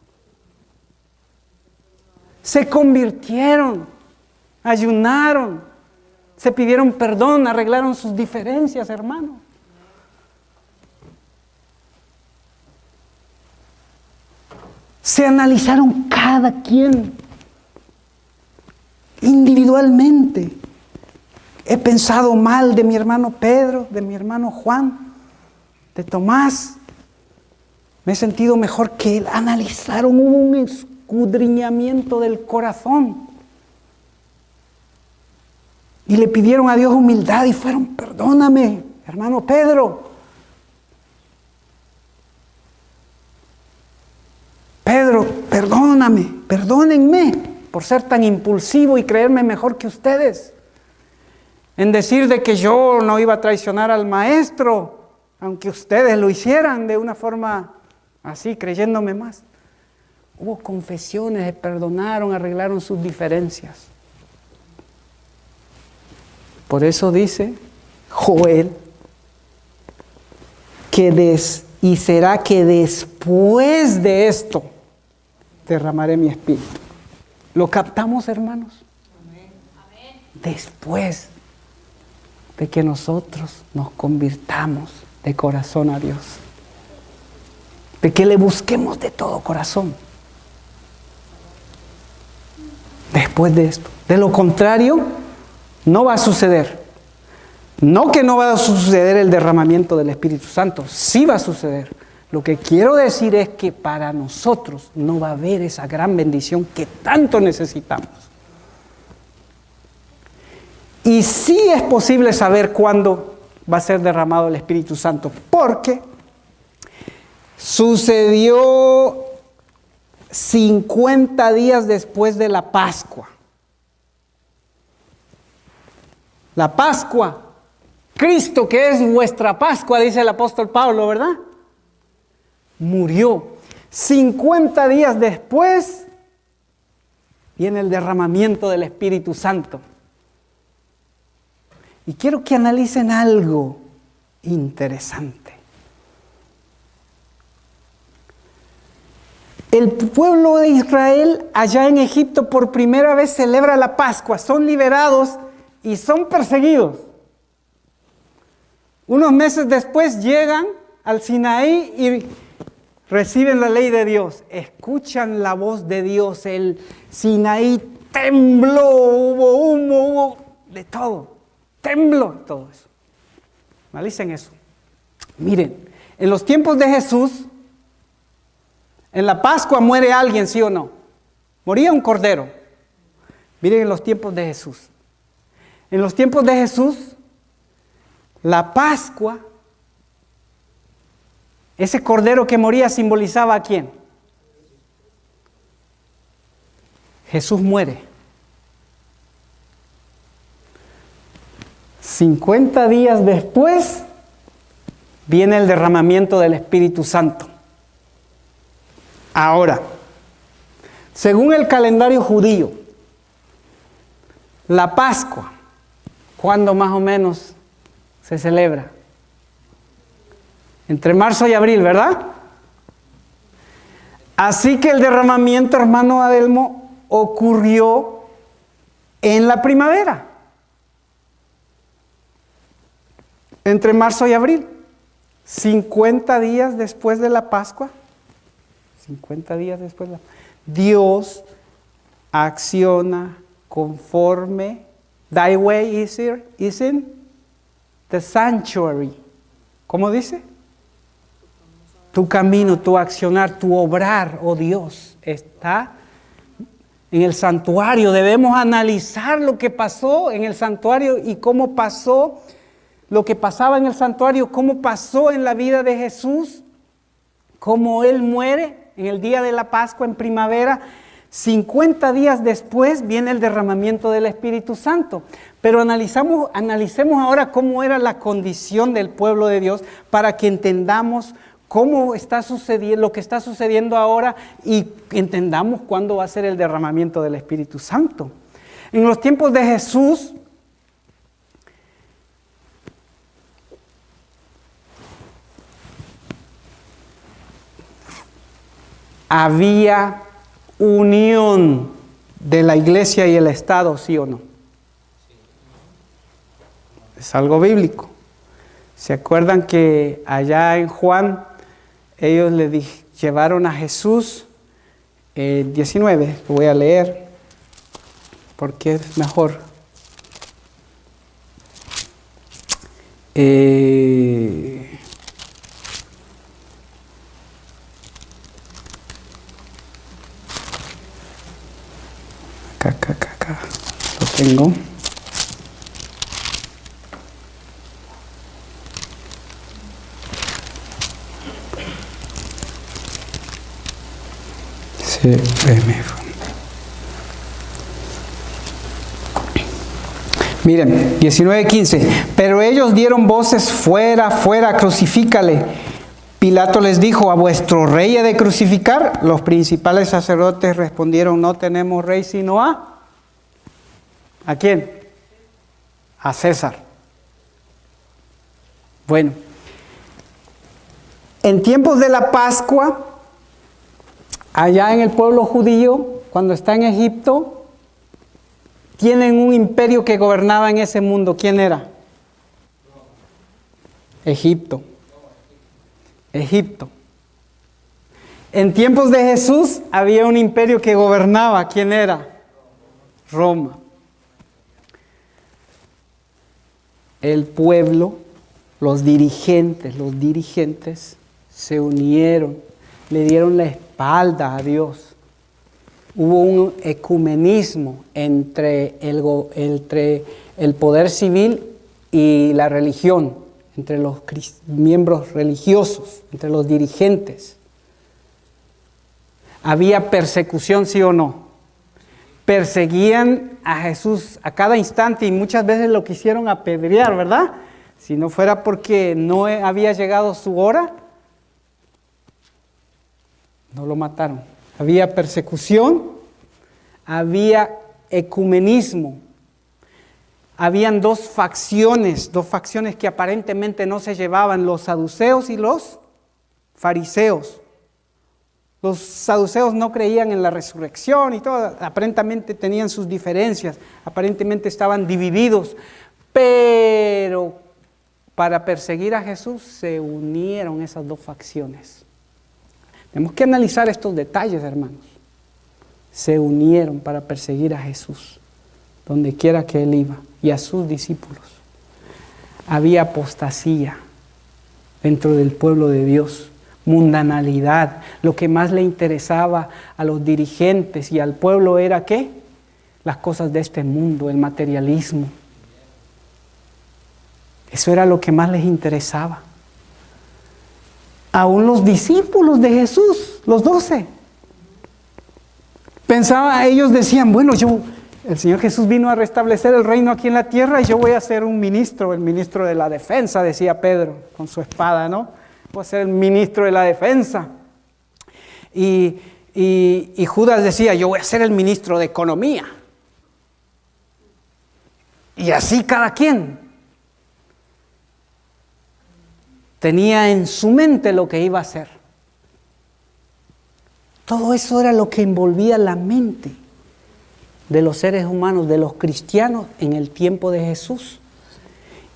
Se convirtieron, ayunaron, se pidieron perdón, arreglaron sus diferencias, hermano. Se analizaron cada quien individualmente. He pensado mal de mi hermano Pedro, de mi hermano Juan, de Tomás. Me he sentido mejor que él. Analizaron, hubo un escudriñamiento del corazón. Y le pidieron a Dios humildad y fueron, perdóname, hermano Pedro. Pedro, perdóname, perdónenme por ser tan impulsivo y creerme mejor que ustedes. En decir de que yo no iba a traicionar al maestro, aunque ustedes lo hicieran de una forma así, creyéndome más. Hubo confesiones, se perdonaron, arreglaron sus diferencias. Por eso dice Joel, y será que después de esto derramaré mi espíritu. ¿Lo captamos, hermanos? Amén. Después de que nosotros nos convirtamos de corazón a Dios, de que le busquemos de todo corazón. Después de esto, de lo contrario, no va a suceder. No que no va a suceder el derramamiento del Espíritu Santo, sí va a suceder. Lo que quiero decir es que para nosotros no va a haber esa gran bendición que tanto necesitamos. Y sí es posible saber cuándo va a ser derramado el Espíritu Santo, porque sucedió 50 días después de la Pascua. La Pascua, Cristo, que es vuestra Pascua, dice el apóstol Pablo, ¿verdad? Murió. 50 días después viene el derramamiento del Espíritu Santo. Y quiero que analicen algo interesante. El pueblo de Israel allá en Egipto por primera vez celebra la Pascua, son liberados y son perseguidos. Unos meses después llegan al Sinaí y reciben la ley de Dios, escuchan la voz de Dios, el Sinaí tembló, hubo humo, hubo de todo, tembló todo eso. Analicen eso. Miren, en los tiempos de Jesús, en la Pascua muere alguien, ¿sí o no? Moría un cordero. Miren en los tiempos de Jesús. En los tiempos de Jesús, la Pascua, ese cordero que moría simbolizaba ¿a quién? Jesús muere. 50 días después viene el derramamiento del Espíritu Santo. Ahora, según el calendario judío, la Pascua, ¿cuándo más o menos se celebra? Entre marzo y abril, ¿verdad? Así que el derramamiento, hermano Adelmo, ocurrió en la primavera. Entre marzo y abril. 50 días después de la Pascua. 50 días después de la Pascua. Dios acciona conforme. Thy way is in the sanctuary. ¿Cómo dice? Tu camino, tu accionar, tu obrar, oh Dios, está en el santuario. Debemos analizar lo que pasó en el santuario y cómo pasó lo que pasaba en el santuario, cómo pasó en la vida de Jesús, cómo Él muere en el día de la Pascua en primavera. 50 días después viene el derramamiento del Espíritu Santo. Pero analicemos ahora cómo era la condición del pueblo de Dios para que entendamos cómo está sucediendo, lo que está sucediendo ahora y entendamos cuándo va a ser el derramamiento del Espíritu Santo. En los tiempos de Jesús, había unión de la iglesia y el Estado, ¿sí o no? Es algo bíblico. ¿Se acuerdan que allá en Juan ellos le llevaron a Jesús? 19, lo voy a leer porque es mejor. Acá, lo tengo. Miren, 19:15. Pero ellos dieron voces: fuera, fuera, crucifícale. Pilato les dijo: ¿a vuestro rey he de crucificar? Los principales sacerdotes respondieron: no tenemos rey sino ¿a quién? A César. Bueno, en tiempos de la Pascua, allá en el pueblo judío, cuando está en Egipto, tienen un imperio que gobernaba en ese mundo. ¿Quién era? Egipto. Egipto. En tiempos de Jesús había un imperio que gobernaba. ¿Quién era? Roma. el pueblo, los dirigentes se unieron, le dieron la espalda a Dios. Hubo un ecumenismo entre el poder civil y la religión, entre los miembros religiosos, entre los dirigentes. Había persecución, ¿sí o no? Perseguían a Jesús a cada instante y muchas veces lo quisieron apedrear, ¿verdad? Si no fuera porque no había llegado su hora, no lo mataron. Había persecución, había ecumenismo. Habían dos facciones que aparentemente no se llevaban, los saduceos y los fariseos. Los saduceos no creían en la resurrección y todo, aparentemente tenían sus diferencias, aparentemente estaban divididos, pero para perseguir a Jesús se unieron esas dos facciones. Tenemos que analizar estos detalles, hermanos. Se unieron para perseguir a Jesús, donde quiera que Él iba, y a sus discípulos. Había apostasía dentro del pueblo de Dios, mundanalidad. Lo que más le interesaba a los dirigentes y al pueblo era ¿qué? Las cosas de este mundo, el materialismo. Eso era lo que más les interesaba. Aún los discípulos de Jesús, los 12, ellos decían, bueno, el Señor Jesús vino a restablecer el reino aquí en la tierra y yo voy a ser un ministro, el ministro de la defensa, decía Pedro con su espada, ¿no? Voy a ser el ministro de la defensa. Y Judas decía, yo voy a ser el ministro de economía. Y así cada quien tenía en su mente lo que iba a hacer. Todo eso era lo que envolvía la mente de los seres humanos, de los cristianos en el tiempo de Jesús.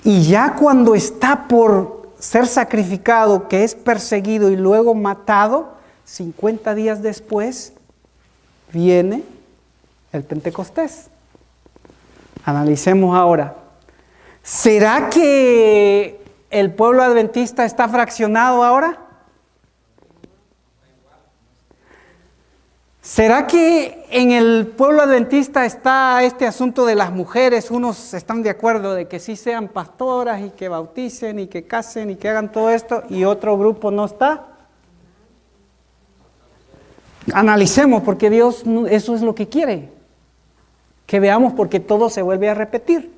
Y ya cuando está por ser sacrificado, que es perseguido y luego matado, 50 días después viene el Pentecostés. Analicemos ahora. ¿Será que el pueblo adventista está fraccionado ahora? ¿Será que en el pueblo adventista está este asunto de las mujeres? Unos están de acuerdo de que sí sean pastoras y que bauticen y que casen y que hagan todo esto, y otro grupo no está. Analicemos, porque Dios eso es lo que quiere, que veamos, porque todo se vuelve a repetir.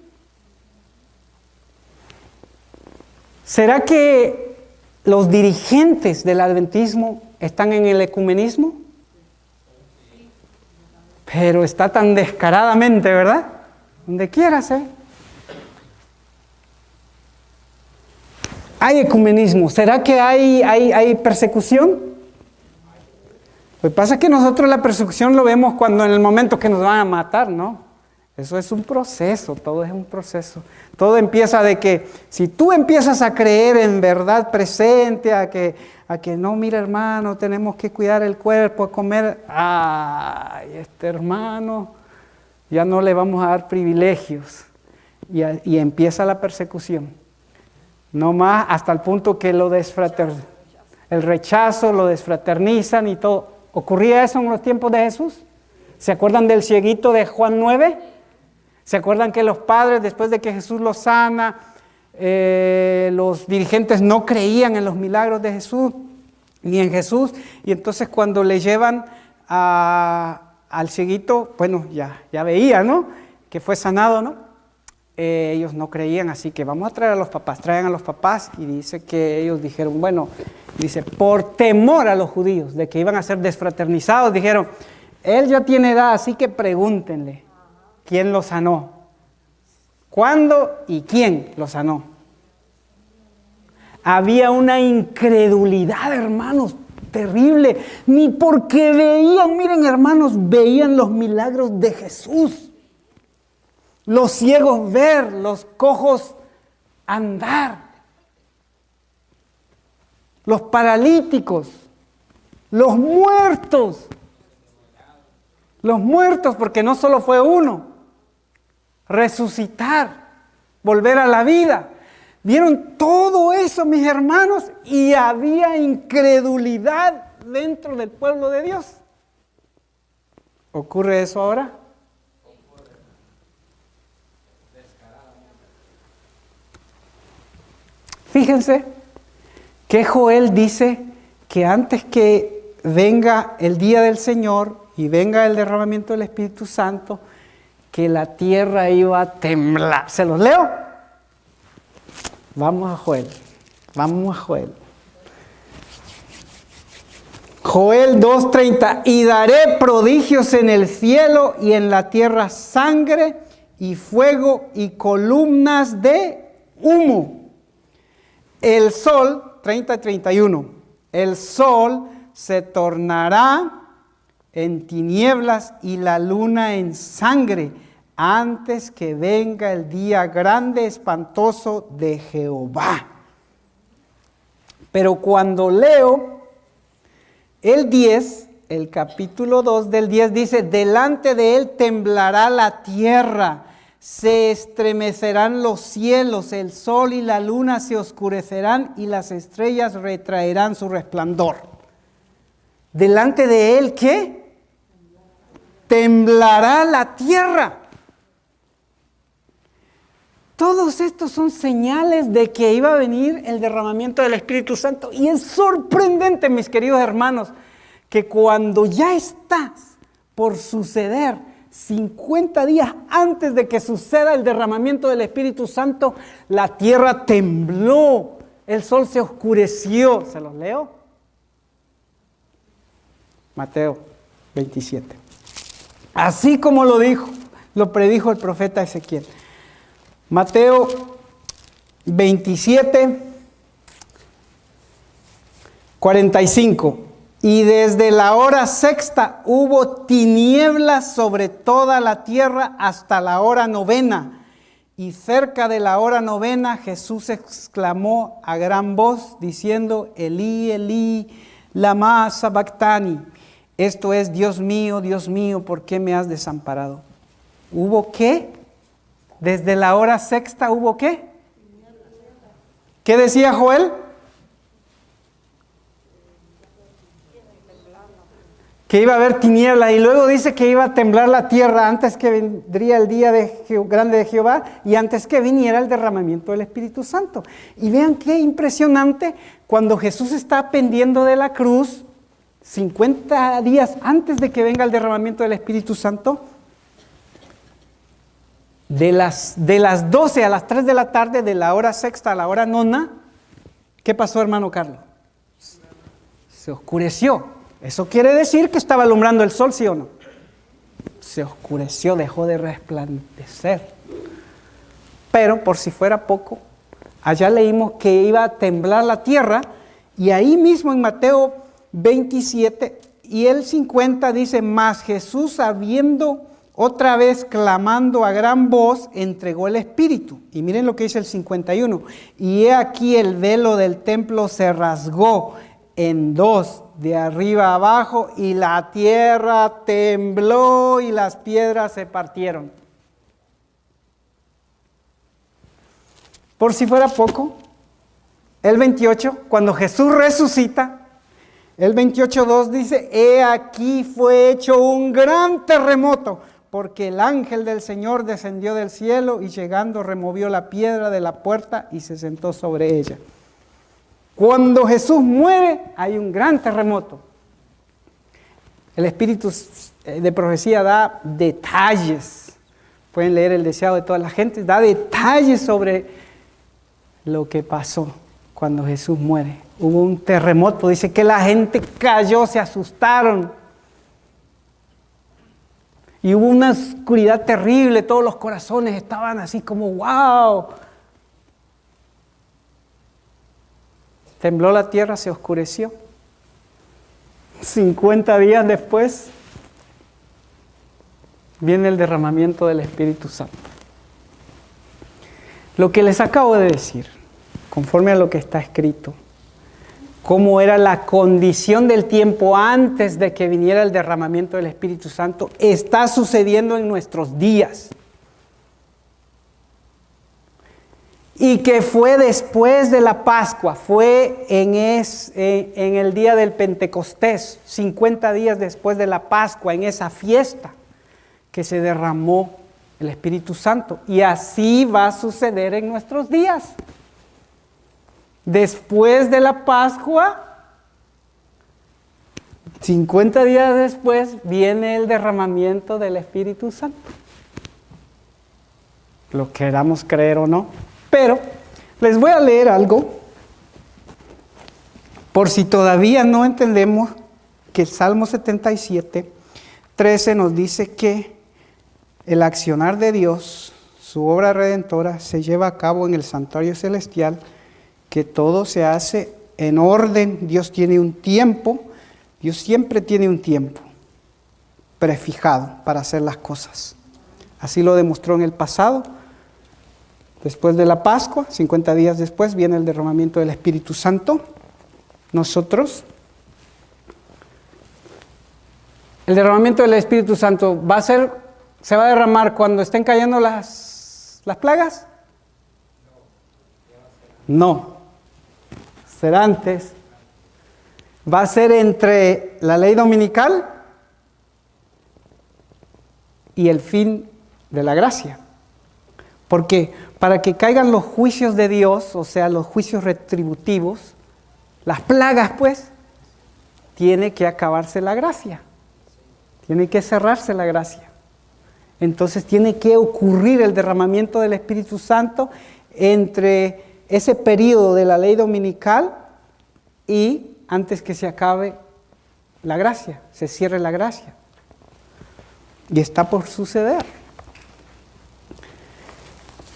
¿Será que los dirigentes del adventismo están en el ecumenismo? Pero está tan descaradamente, ¿verdad? Donde quieras, Hay ecumenismo. ¿Será que hay persecución? Lo que pasa es que nosotros la persecución lo vemos cuando en el momento que nos van a matar, ¿no? Eso es un proceso, todo es un proceso. Todo empieza de que si tú empiezas a creer en verdad presente, a que no, mira hermano, tenemos que cuidar el cuerpo, a comer, este hermano, ya no le vamos a dar privilegios. Y empieza la persecución. No más hasta el punto que el rechazo, lo desfraternizan y todo. ¿Ocurría eso en los tiempos de Jesús? ¿Se acuerdan del cieguito de Juan 9? ¿Se acuerdan que los padres, después de que Jesús los sana, los dirigentes no creían en los milagros de Jesús, ni en Jesús? Y entonces cuando le llevan al cieguito, bueno, ya veía, ¿no? Que fue sanado, ¿no? Ellos no creían, así que vamos a traer a los papás. Traen a los papás y dice que ellos dijeron, bueno, dice, por temor a los judíos, de que iban a ser desfraternizados, dijeron, él ya tiene edad, así que pregúntenle. ¿Quién lo sanó? ¿Cuándo y quién lo sanó? Había una incredulidad, hermanos, terrible. Ni porque veían, miren hermanos, veían los milagros de Jesús. Los ciegos ver, los cojos andar. Los paralíticos, los muertos. Los muertos, porque no solo fue uno. Resucitar. volver a la vida. Vieron todo eso, mis hermanos, y había incredulidad dentro del pueblo de Dios. ¿Ocurre eso ahora? Fíjense que Joel dice que antes que venga el día del Señor y venga el derramamiento del Espíritu Santo, que la tierra iba a temblar. ¿Se los leo? Vamos a Joel. Joel 2:30. Y daré prodigios en el cielo y en la tierra, sangre y fuego y columnas de humo. El sol, 30:31. El sol se tornará en tinieblas y la luna en sangre, antes que venga el día grande, espantoso de Jehová. Pero cuando leo el 10, el capítulo 2 del 10 dice, delante de él temblará la tierra, se estremecerán los cielos, el sol y la luna se oscurecerán y las estrellas retraerán su resplandor. Delante de él, ¿qué? Temblará la tierra. Todos estos son señales de que iba a venir el derramamiento del Espíritu Santo. Y es sorprendente, mis queridos hermanos, que cuando ya estás por suceder, 50 días antes de que suceda el derramamiento del Espíritu Santo, la tierra tembló, el sol se oscureció. ¿Se los leo? Mateo 27. Así como lo predijo el profeta Ezequiel. Mateo 27, 45. Y desde la hora sexta hubo tinieblas sobre toda la tierra hasta la hora novena. Y cerca de la hora novena Jesús exclamó a gran voz diciendo, Elí, Elí, lama sabactani. Esto es, Dios mío, ¿por qué me has desamparado? ¿Hubo qué? Desde la hora sexta hubo ¿qué? ¿Qué decía Joel? Que iba a haber tinieblas y luego dice que iba a temblar la tierra antes que vendría el día grande de Jehová y antes que viniera el derramamiento del Espíritu Santo. Y vean qué impresionante cuando Jesús está pendiendo de la cruz, 50 días antes de que venga el derramamiento del Espíritu Santo, de las 12 a las 3 de la tarde, de la hora sexta a la hora nona, ¿qué pasó, hermano Carlos? Se oscureció. Eso quiere decir que estaba alumbrando el sol, ¿sí o no? Se oscureció, dejó de resplandecer. Pero por si fuera poco, allá leímos que iba a temblar la tierra y ahí mismo en Mateo 27 y el 50 dice, mas Jesús habiendo otra vez clamando a gran voz, entregó el Espíritu. Y miren lo que dice el 51. Y he aquí el velo del templo se rasgó en dos, de arriba a abajo, y la tierra tembló y las piedras se partieron. Por si fuera poco, el 28, cuando Jesús resucita, el 28:2 dice, he aquí fue hecho un gran terremoto, porque el ángel del Señor descendió del cielo y llegando removió la piedra de la puerta y se sentó sobre ella. Cuando Jesús muere, hay un gran terremoto. El Espíritu de profecía da detalles. Pueden leer el deseado de toda la gente. Da detalles sobre lo que pasó cuando Jesús muere. Hubo un terremoto. Dice que la gente cayó, se asustaron. Y hubo una oscuridad terrible. Todos los corazones estaban así como ¡wow! Tembló la tierra, se oscureció. 50 días después viene el derramamiento del Espíritu Santo. Lo que les acabo de decir, conforme a lo que está escrito, cómo era la condición del tiempo antes de que viniera el derramamiento del Espíritu Santo, está sucediendo en nuestros días. y que fue después de la Pascua, fue en el día del Pentecostés, 50 días después de la Pascua, en esa fiesta que se derramó el Espíritu Santo. Y así va a suceder en nuestros días. Después de la Pascua, 50 días después, viene el derramamiento del Espíritu Santo. Lo queramos creer o no. Pero les voy a leer algo, por si todavía no entendemos que el Salmo 77, 13 nos dice que el accionar de Dios, su obra redentora, se lleva a cabo en el santuario celestial, que todo se hace en orden. Dios tiene un tiempo, Dios siempre tiene un tiempo prefijado para hacer las cosas. Así lo demostró en el pasado. Después de la Pascua, 50 días después, viene el derramamiento del Espíritu Santo. Nosotros, el derramamiento del Espíritu Santo se va a derramar cuando estén cayendo las plagas. No, será antes. Va a ser entre la ley dominical y el fin de la gracia. Porque para que caigan los juicios de Dios, o sea, los juicios retributivos, las plagas, pues, tiene que acabarse la gracia. Tiene que cerrarse la gracia. Entonces tiene que ocurrir el derramamiento del Espíritu Santo entre ese periodo de la ley dominical y antes que se acabe la gracia, se cierre la gracia. Y está por suceder.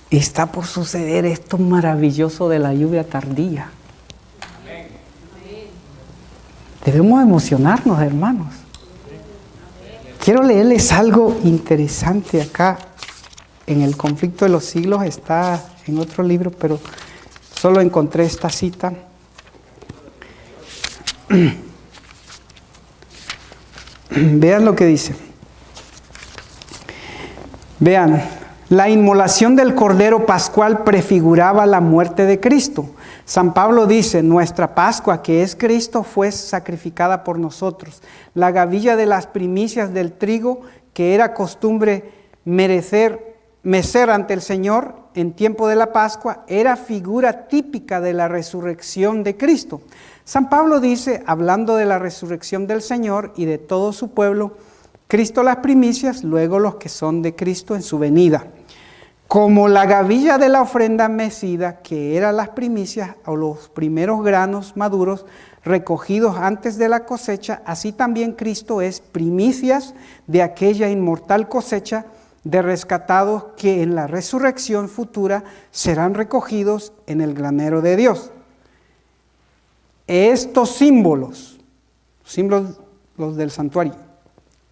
Está por suceder esto maravilloso de la lluvia tardía. Amén. Debemos emocionarnos, hermanos. Quiero leerles algo interesante acá. En el conflicto de los siglos, está en otro libro, pero solo encontré esta cita. Vean lo que dice. Vean, la inmolación del Cordero Pascual prefiguraba la muerte de Cristo. San Pablo dice, nuestra Pascua, que es Cristo, fue sacrificada por nosotros. La gavilla de las primicias del trigo, que era costumbre mecer ante el Señor en tiempo de la Pascua, era figura típica de la resurrección de Cristo. San Pablo dice, hablando de la resurrección del Señor y de todo su pueblo, Cristo las primicias, luego los que son de Cristo en su venida. Como la gavilla de la ofrenda mecida, que eran las primicias o los primeros granos maduros recogidos antes de la cosecha, así también Cristo es primicias de aquella inmortal cosecha de rescatados que en la resurrección futura serán recogidos en el granero de Dios. Estos símbolos los del santuario,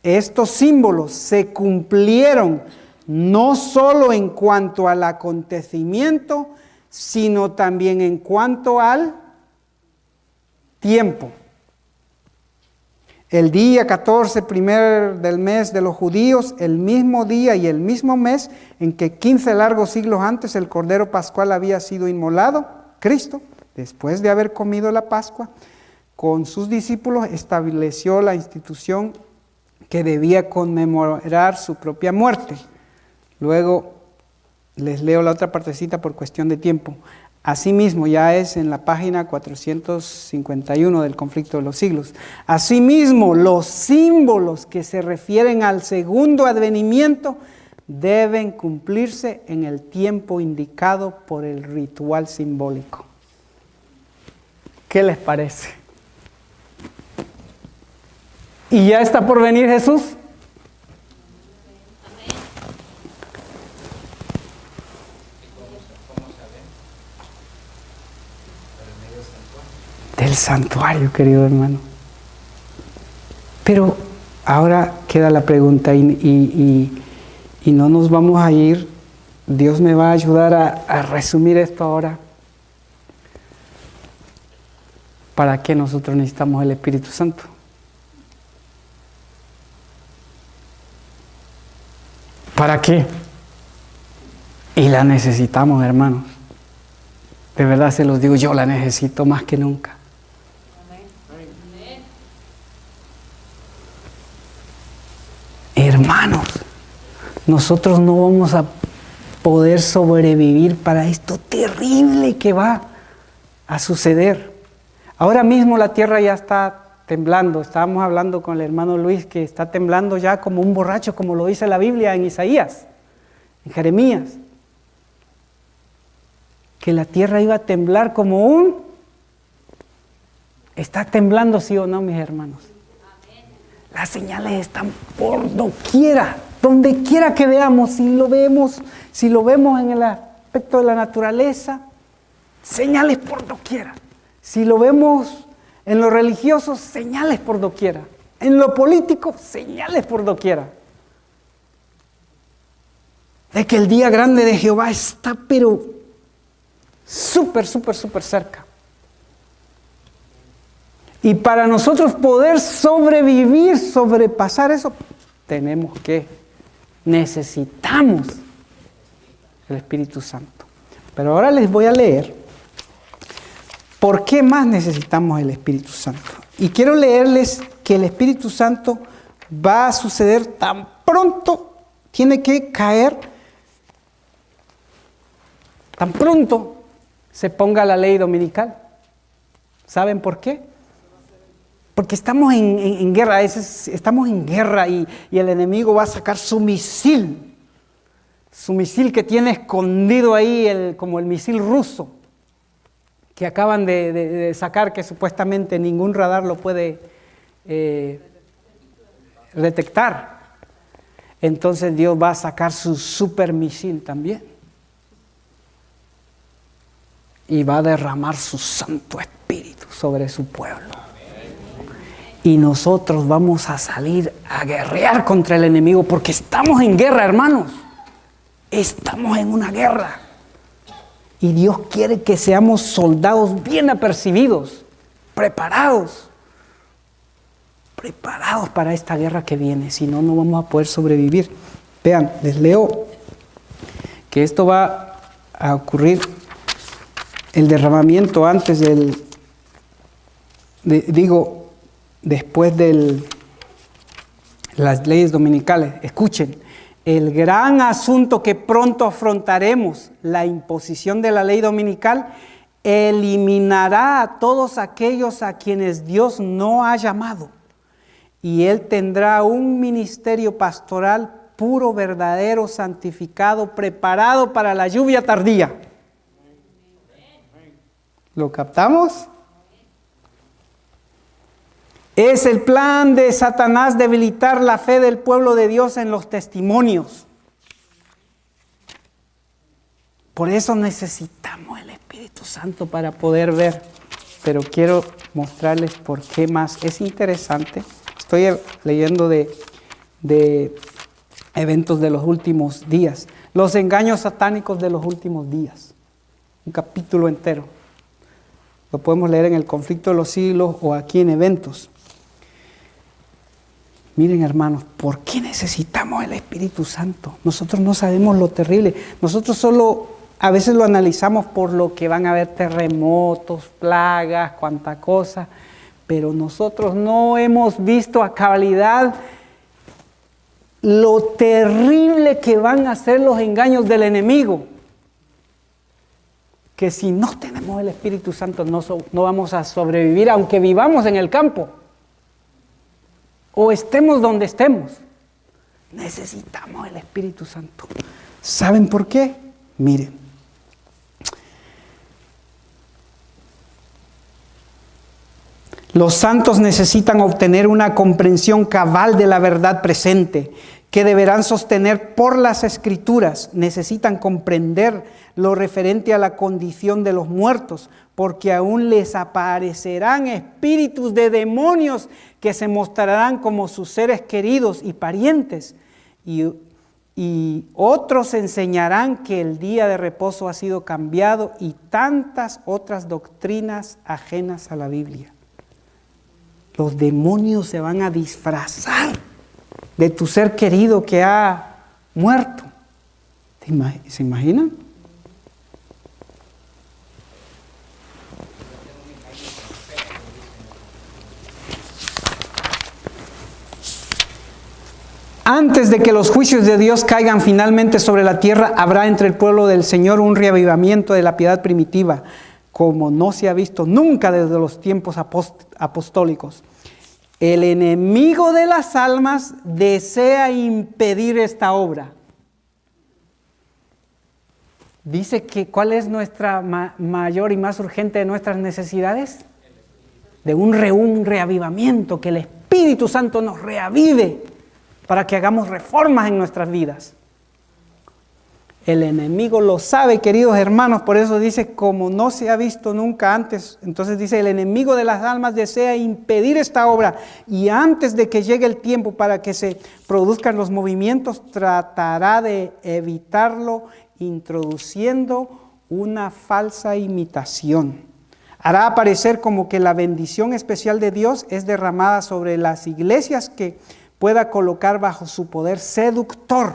estos símbolos se cumplieron no solo en cuanto al acontecimiento, sino también en cuanto al tiempo. El día 14, primer del mes de los judíos, el mismo día y el mismo mes en que 15 largos siglos antes el Cordero Pascual había sido inmolado, Cristo, después de haber comido la Pascua, con sus discípulos estableció la institución que debía conmemorar su propia muerte. Luego les leo la otra partecita por cuestión de tiempo. Asimismo, ya es en la página 451 del conflicto de los siglos. Asimismo, los símbolos que se refieren al segundo advenimiento deben cumplirse en el tiempo indicado por el ritual simbólico. ¿Qué les parece? ¿Y ya está por venir Jesús? Del santuario, querido hermano. Pero ahora queda la pregunta y no nos vamos a ir. Dios me va a ayudar a resumir esto ahora. ¿Para qué nosotros necesitamos el Espíritu Santo? ¿Para qué? Y la necesitamos, hermanos. De verdad se los digo, yo la necesito más que nunca. Hermanos, nosotros no vamos a poder sobrevivir para esto terrible que va a suceder. Ahora mismo la tierra ya está temblando. Estábamos hablando con el hermano Luis que está temblando ya como un borracho, como lo dice la Biblia en Isaías, en Jeremías. Que la tierra iba a temblar como un... ¿Está temblando, sí o no, mis hermanos? Las señales están por doquiera, donde quiera que veamos, si lo vemos en el aspecto de la naturaleza, señales por doquiera. Si lo vemos en lo religioso, señales por doquiera. En lo político, señales por doquiera. De que el día grande de Jehová está, pero súper cerca. Y para nosotros poder sobrevivir, sobrepasar eso, necesitamos el Espíritu Santo. Pero ahora les voy a leer por qué más necesitamos el Espíritu Santo. Y quiero leerles que el Espíritu Santo va a suceder tan pronto, tiene que caer, tan pronto se ponga la ley dominical. ¿Saben por qué? Porque estamos en guerra, estamos en guerra y el enemigo va a sacar su misil que tiene escondido ahí como el misil ruso que acaban de sacar, que supuestamente ningún radar lo puede detectar. Entonces Dios va a sacar su supermisil también y va a derramar su Santo Espíritu sobre su pueblo. Y nosotros vamos a salir a guerrear contra el enemigo porque estamos en guerra, hermanos. Estamos en una guerra. Y Dios quiere que seamos soldados bien apercibidos, preparados para esta guerra que viene. Si no, no vamos a poder sobrevivir. Vean, les leo que esto va a ocurrir, el derramamiento antes después de las leyes dominicales. Escuchen, el gran asunto que pronto afrontaremos, la imposición de la ley dominical, eliminará a todos aquellos a quienes Dios no ha llamado. Y Él tendrá un ministerio pastoral puro, verdadero, santificado, preparado para la lluvia tardía. ¿Lo captamos? Es el plan de Satanás debilitar la fe del pueblo de Dios en los testimonios. Por eso necesitamos el Espíritu Santo para poder ver. Pero quiero mostrarles por qué más. Es interesante. Estoy leyendo de eventos de los últimos días. Los engaños satánicos de los últimos días. Un capítulo entero. Lo podemos leer en el Conflicto de los Siglos o aquí en Eventos. Miren, hermanos, ¿por qué necesitamos el Espíritu Santo? Nosotros no sabemos lo terrible. Nosotros solo a veces lo analizamos por lo que van a haber terremotos, plagas, cuánta cosa. Pero nosotros no hemos visto a cabalidad lo terrible que van a ser los engaños del enemigo. Que si no tenemos el Espíritu Santo no vamos a sobrevivir, aunque vivamos en el campo. O estemos donde estemos, necesitamos el Espíritu Santo. ¿Saben por qué? Miren. Los santos necesitan obtener una comprensión cabal de la verdad presente, que deberán sostener por las Escrituras. Necesitan comprender lo referente a la condición de los muertos, porque aún les aparecerán espíritus de demonios que se mostrarán como sus seres queridos y parientes. Y otros enseñarán que el día de reposo ha sido cambiado y tantas otras doctrinas ajenas a la Biblia. Los demonios se van a disfrazar de tu ser querido que ha muerto. ¿Se imaginan? antes de que los juicios de Dios caigan finalmente sobre la tierra, habrá entre el pueblo del Señor un reavivamiento de la piedad primitiva, como no se ha visto nunca desde los tiempos apostólicos. El enemigo de las almas desea impedir esta obra. Dice que ¿cuál es nuestra mayor y más urgente de nuestras necesidades? De un reavivamiento, que el Espíritu Santo nos reavive para que hagamos reformas en nuestras vidas. El enemigo lo sabe, queridos hermanos, por eso dice, como no se ha visto nunca antes. Entonces dice, el enemigo de las almas desea impedir esta obra, y antes de que llegue el tiempo para que se produzcan los movimientos, tratará de evitarlo introduciendo una falsa imitación. Hará aparecer como que la bendición especial de Dios es derramada sobre las iglesias que pueda colocar bajo su poder seductor.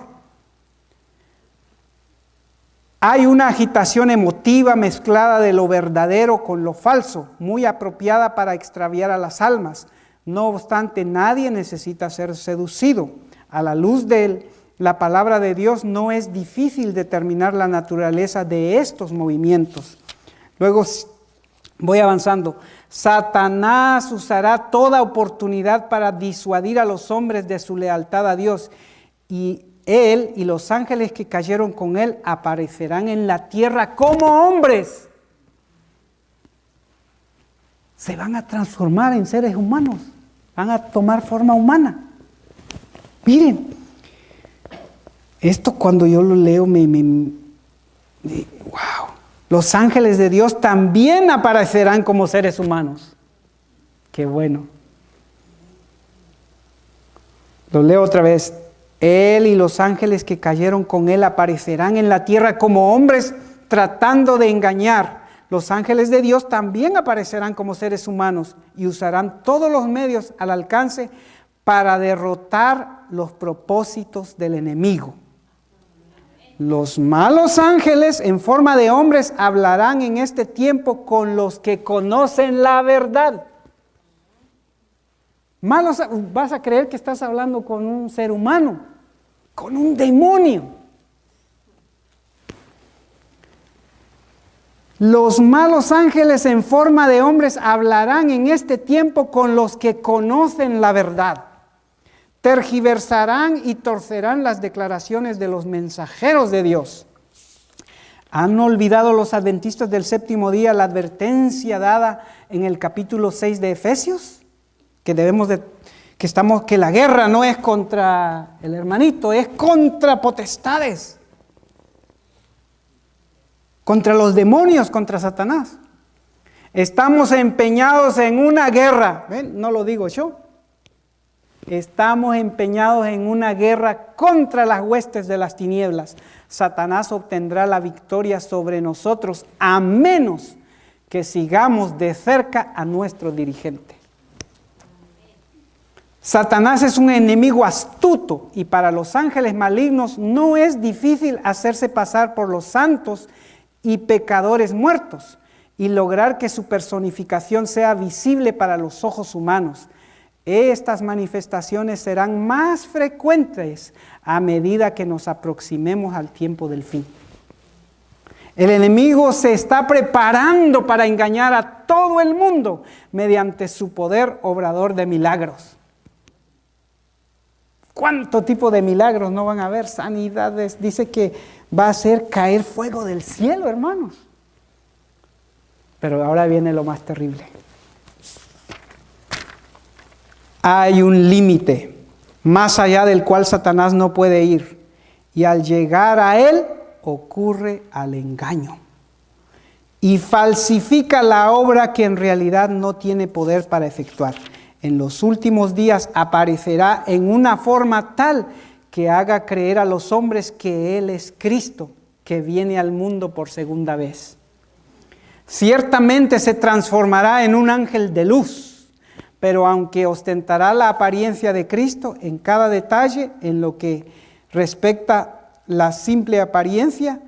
Hay una agitación emotiva mezclada de lo verdadero con lo falso, muy apropiada para extraviar a las almas. No obstante, nadie necesita ser seducido. A la luz de la palabra de Dios no es difícil determinar la naturaleza de estos movimientos. Luego voy avanzando. Satanás usará toda oportunidad para disuadir a los hombres de su lealtad a Dios, y él y los ángeles que cayeron con él aparecerán en la tierra como hombres. Se van a transformar en seres humanos, van a tomar forma humana. Miren, esto cuando yo lo leo wow. Los ángeles de Dios también aparecerán como seres humanos. Qué bueno. Lo leo otra vez. Él y los ángeles que cayeron con él aparecerán en la tierra como hombres tratando de engañar. Los ángeles de Dios también aparecerán como seres humanos y usarán todos los medios al alcance para derrotar los propósitos del enemigo. Los malos ángeles en forma de hombres hablarán en este tiempo con los que conocen la verdad. Malos, vas a creer que estás hablando con un ser humano, con un demonio. Los malos ángeles en forma de hombres hablarán en este tiempo con los que conocen la verdad. Tergiversarán y torcerán las declaraciones de los mensajeros de Dios. ¿Han olvidado los adventistas del séptimo día la advertencia dada en el capítulo 6 de Efesios? Que la guerra no es contra el hermanito, es contra potestades, contra los demonios, contra Satanás. Estamos empeñados en una guerra. ¿Ven? No lo digo yo. Estamos empeñados en una guerra contra las huestes de las tinieblas. Satanás obtendrá la victoria sobre nosotros a menos que sigamos de cerca a nuestro dirigente. Satanás es un enemigo astuto, y para los ángeles malignos no es difícil hacerse pasar por los santos y pecadores muertos y lograr que su personificación sea visible para los ojos humanos. Estas manifestaciones serán más frecuentes a medida que nos aproximemos al tiempo del fin. El enemigo se está preparando para engañar a todo el mundo mediante su poder obrador de milagros. ¿Cuánto tipo de milagros no van a haber? Sanidades, dice que va a hacer caer fuego del cielo, hermanos. Pero ahora viene lo más terrible. Hay un límite más allá del cual Satanás no puede ir, y al llegar a él ocurre al engaño y falsifica la obra que en realidad no tiene poder para efectuar. En los últimos días aparecerá en una forma tal que haga creer a los hombres que Él es Cristo, que viene al mundo por segunda vez. Ciertamente se transformará en un ángel de luz, pero aunque ostentará la apariencia de Cristo en cada detalle, en lo que respecta la simple apariencia,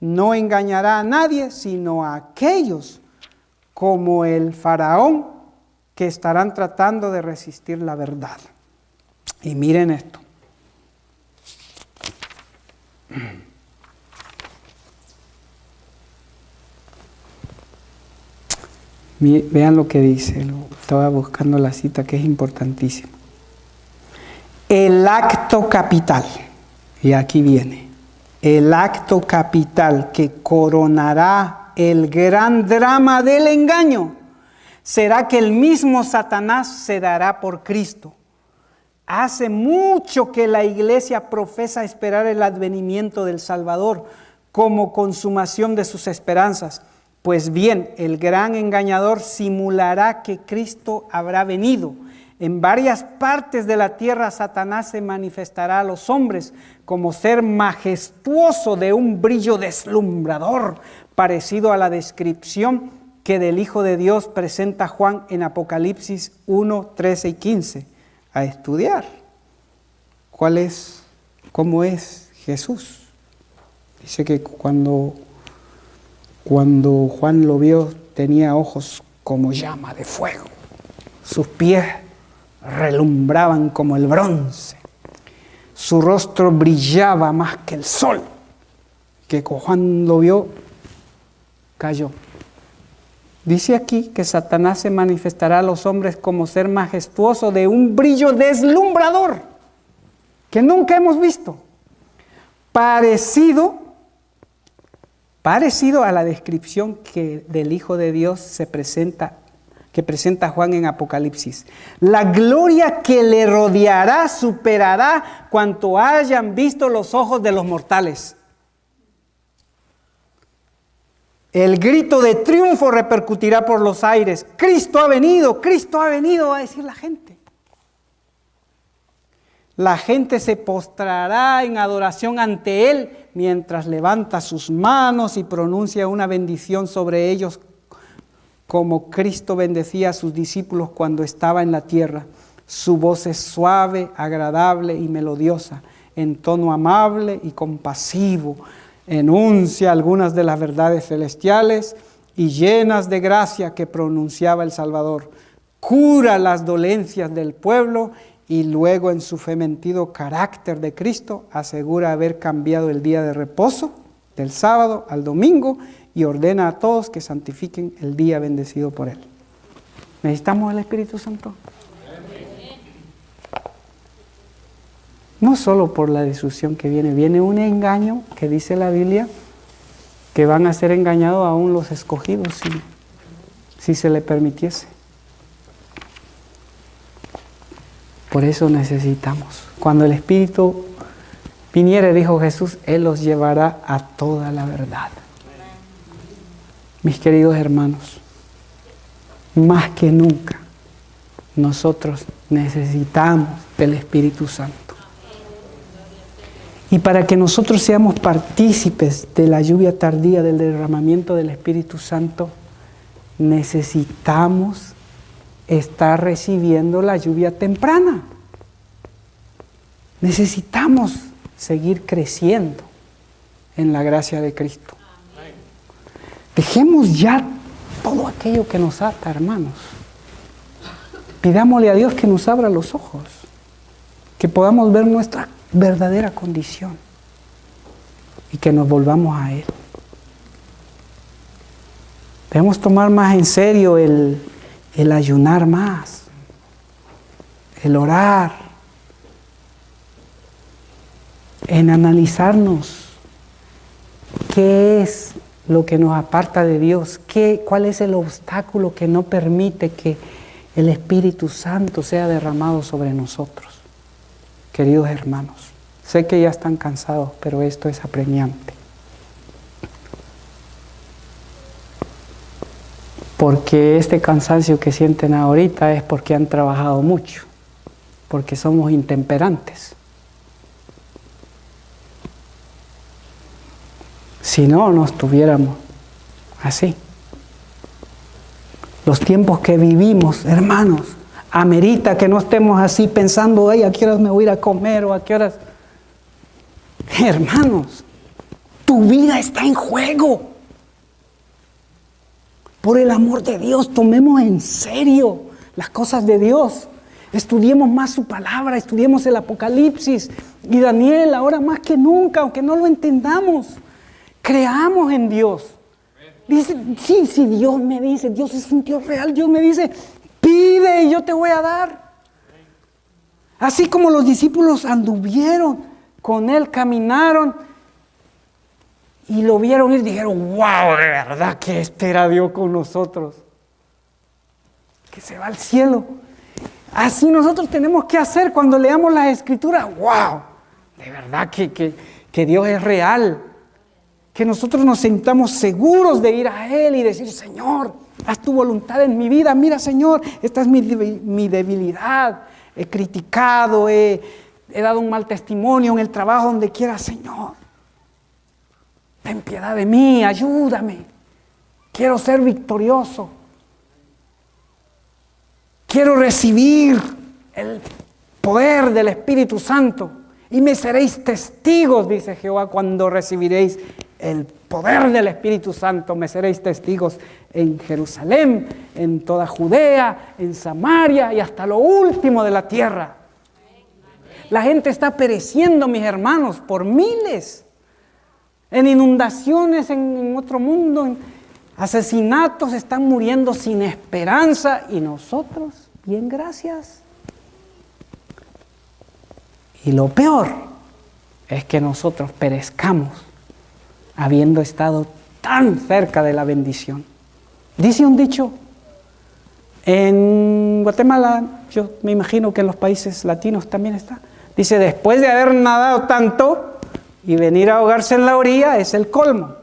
no engañará a nadie, sino a aquellos como el faraón que estarán tratando de resistir la verdad. Y miren esto. Vean lo que dice, estaba buscando la cita que es importantísima. El acto capital, y aquí viene, el acto capital que coronará el gran drama del engaño, será que el mismo Satanás se dará por Cristo. Hace mucho que la iglesia profesa esperar el advenimiento del Salvador como consumación de sus esperanzas. Pues bien, el gran engañador simulará que Cristo habrá venido. En varias partes de la tierra Satanás se manifestará a los hombres como ser majestuoso de un brillo deslumbrador, parecido a la descripción que del Hijo de Dios presenta Juan en Apocalipsis 1, 13 y 15. A estudiar cómo es Jesús. Dice que cuando Juan lo vio, tenía ojos como llama de fuego. Sus pies relumbraban como el bronce. Su rostro brillaba más que el sol. Que Juan lo vio, cayó. Dice aquí que Satanás se manifestará a los hombres como ser majestuoso de un brillo deslumbrador que nunca hemos visto. Parecido a la descripción que del Hijo de Dios que presenta Juan en Apocalipsis. La gloria que le rodeará superará cuanto hayan visto los ojos de los mortales. El grito de triunfo repercutirá por los aires. Cristo ha venido, va a decir la gente. La gente se postrará en adoración ante Él mientras levanta sus manos y pronuncia una bendición sobre ellos, como Cristo bendecía a sus discípulos cuando estaba en la tierra. Su voz es suave, agradable y melodiosa, en tono amable y compasivo. Enuncia algunas de las verdades celestiales y llenas de gracia que pronunciaba el Salvador. Cura las dolencias del pueblo y luego en su fementido carácter de Cristo asegura haber cambiado el día de reposo del sábado al domingo y ordena a todos que santifiquen el día bendecido por Él. ¿Necesitamos el Espíritu Santo? No solo por la destrucción que viene un engaño que dice la Biblia que van a ser engañados aún los escogidos si se le permitiese. Por eso necesitamos. Cuando el Espíritu viniere, dijo Jesús, Él los llevará a toda la verdad. Mis queridos hermanos, más que nunca nosotros necesitamos del Espíritu Santo. Y para que nosotros seamos partícipes de la lluvia tardía, del derramamiento del Espíritu Santo, necesitamos estar recibiendo la lluvia temprana. Necesitamos seguir creciendo en la gracia de Cristo. Dejemos ya todo aquello que nos ata, hermanos. Pidámosle a Dios que nos abra los ojos, que podamos ver nuestra verdadera condición y que nos volvamos a Él. Debemos tomar más en serio el ayunar más, el orar, en analizarnos qué es lo que nos aparta de Dios, cuál es el obstáculo que no permite que el Espíritu Santo sea derramado sobre nosotros. Queridos hermanos, sé que ya están cansados, pero esto es apremiante. Porque este cansancio que sienten ahorita es porque han trabajado mucho, porque somos intemperantes. Si no estuviéramos así. Los tiempos que vivimos, hermanos, amerita que no estemos así pensando, ¿a qué horas me voy a ir a comer o a qué horas? Hermanos, tu vida está en juego. Por el amor de Dios, tomemos en serio las cosas de Dios. Estudiemos más su palabra, estudiemos el Apocalipsis y Daniel ahora más que nunca, aunque no lo entendamos. Creamos en Dios. Dice, sí, Dios me dice, Dios es un Dios real, Dios me dice, pide y yo te voy a dar. Así como los discípulos anduvieron con Él, caminaron y lo vieron y dijeron, wow, de verdad que era Dios con nosotros, que se va al cielo. Así nosotros tenemos que hacer cuando leamos las Escrituras, wow, de verdad que Dios es real. Que nosotros nos sintamos seguros de ir a Él y decir, Señor, haz tu voluntad en mi vida. Mira, Señor, esta es mi debilidad. He criticado, he dado un mal testimonio en el trabajo, donde quiera, Señor. Ten piedad de mí, ayúdame. Quiero ser victorioso. Quiero recibir el poder del Espíritu Santo. Y me seréis testigos, dice Jehová, cuando recibiréis el poder del Espíritu Santo. Me seréis testigos en Jerusalén, en toda Judea, en Samaria y hasta lo último de la tierra. La gente está pereciendo, mis hermanos, por miles. En inundaciones en otro mundo, en asesinatos, están muriendo sin esperanza. Y nosotros, bien, gracias. Y lo peor es que nosotros perezcamos habiendo estado tan cerca de la bendición. Dice un dicho, en Guatemala, yo me imagino que en los países latinos también está, dice, después de haber nadado tanto y venir a ahogarse en la orilla es el colmo.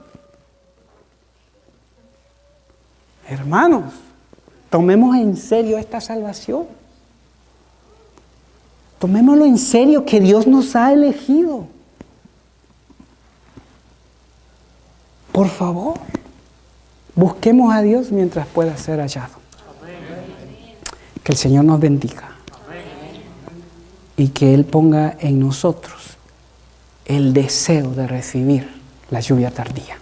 Hermanos, tomemos en serio esta salvación. Tomémoslo en serio, que Dios nos ha elegido. Por favor, busquemos a Dios mientras pueda ser hallado. Que el Señor nos bendiga. Y que Él ponga en nosotros el deseo de recibir la lluvia tardía.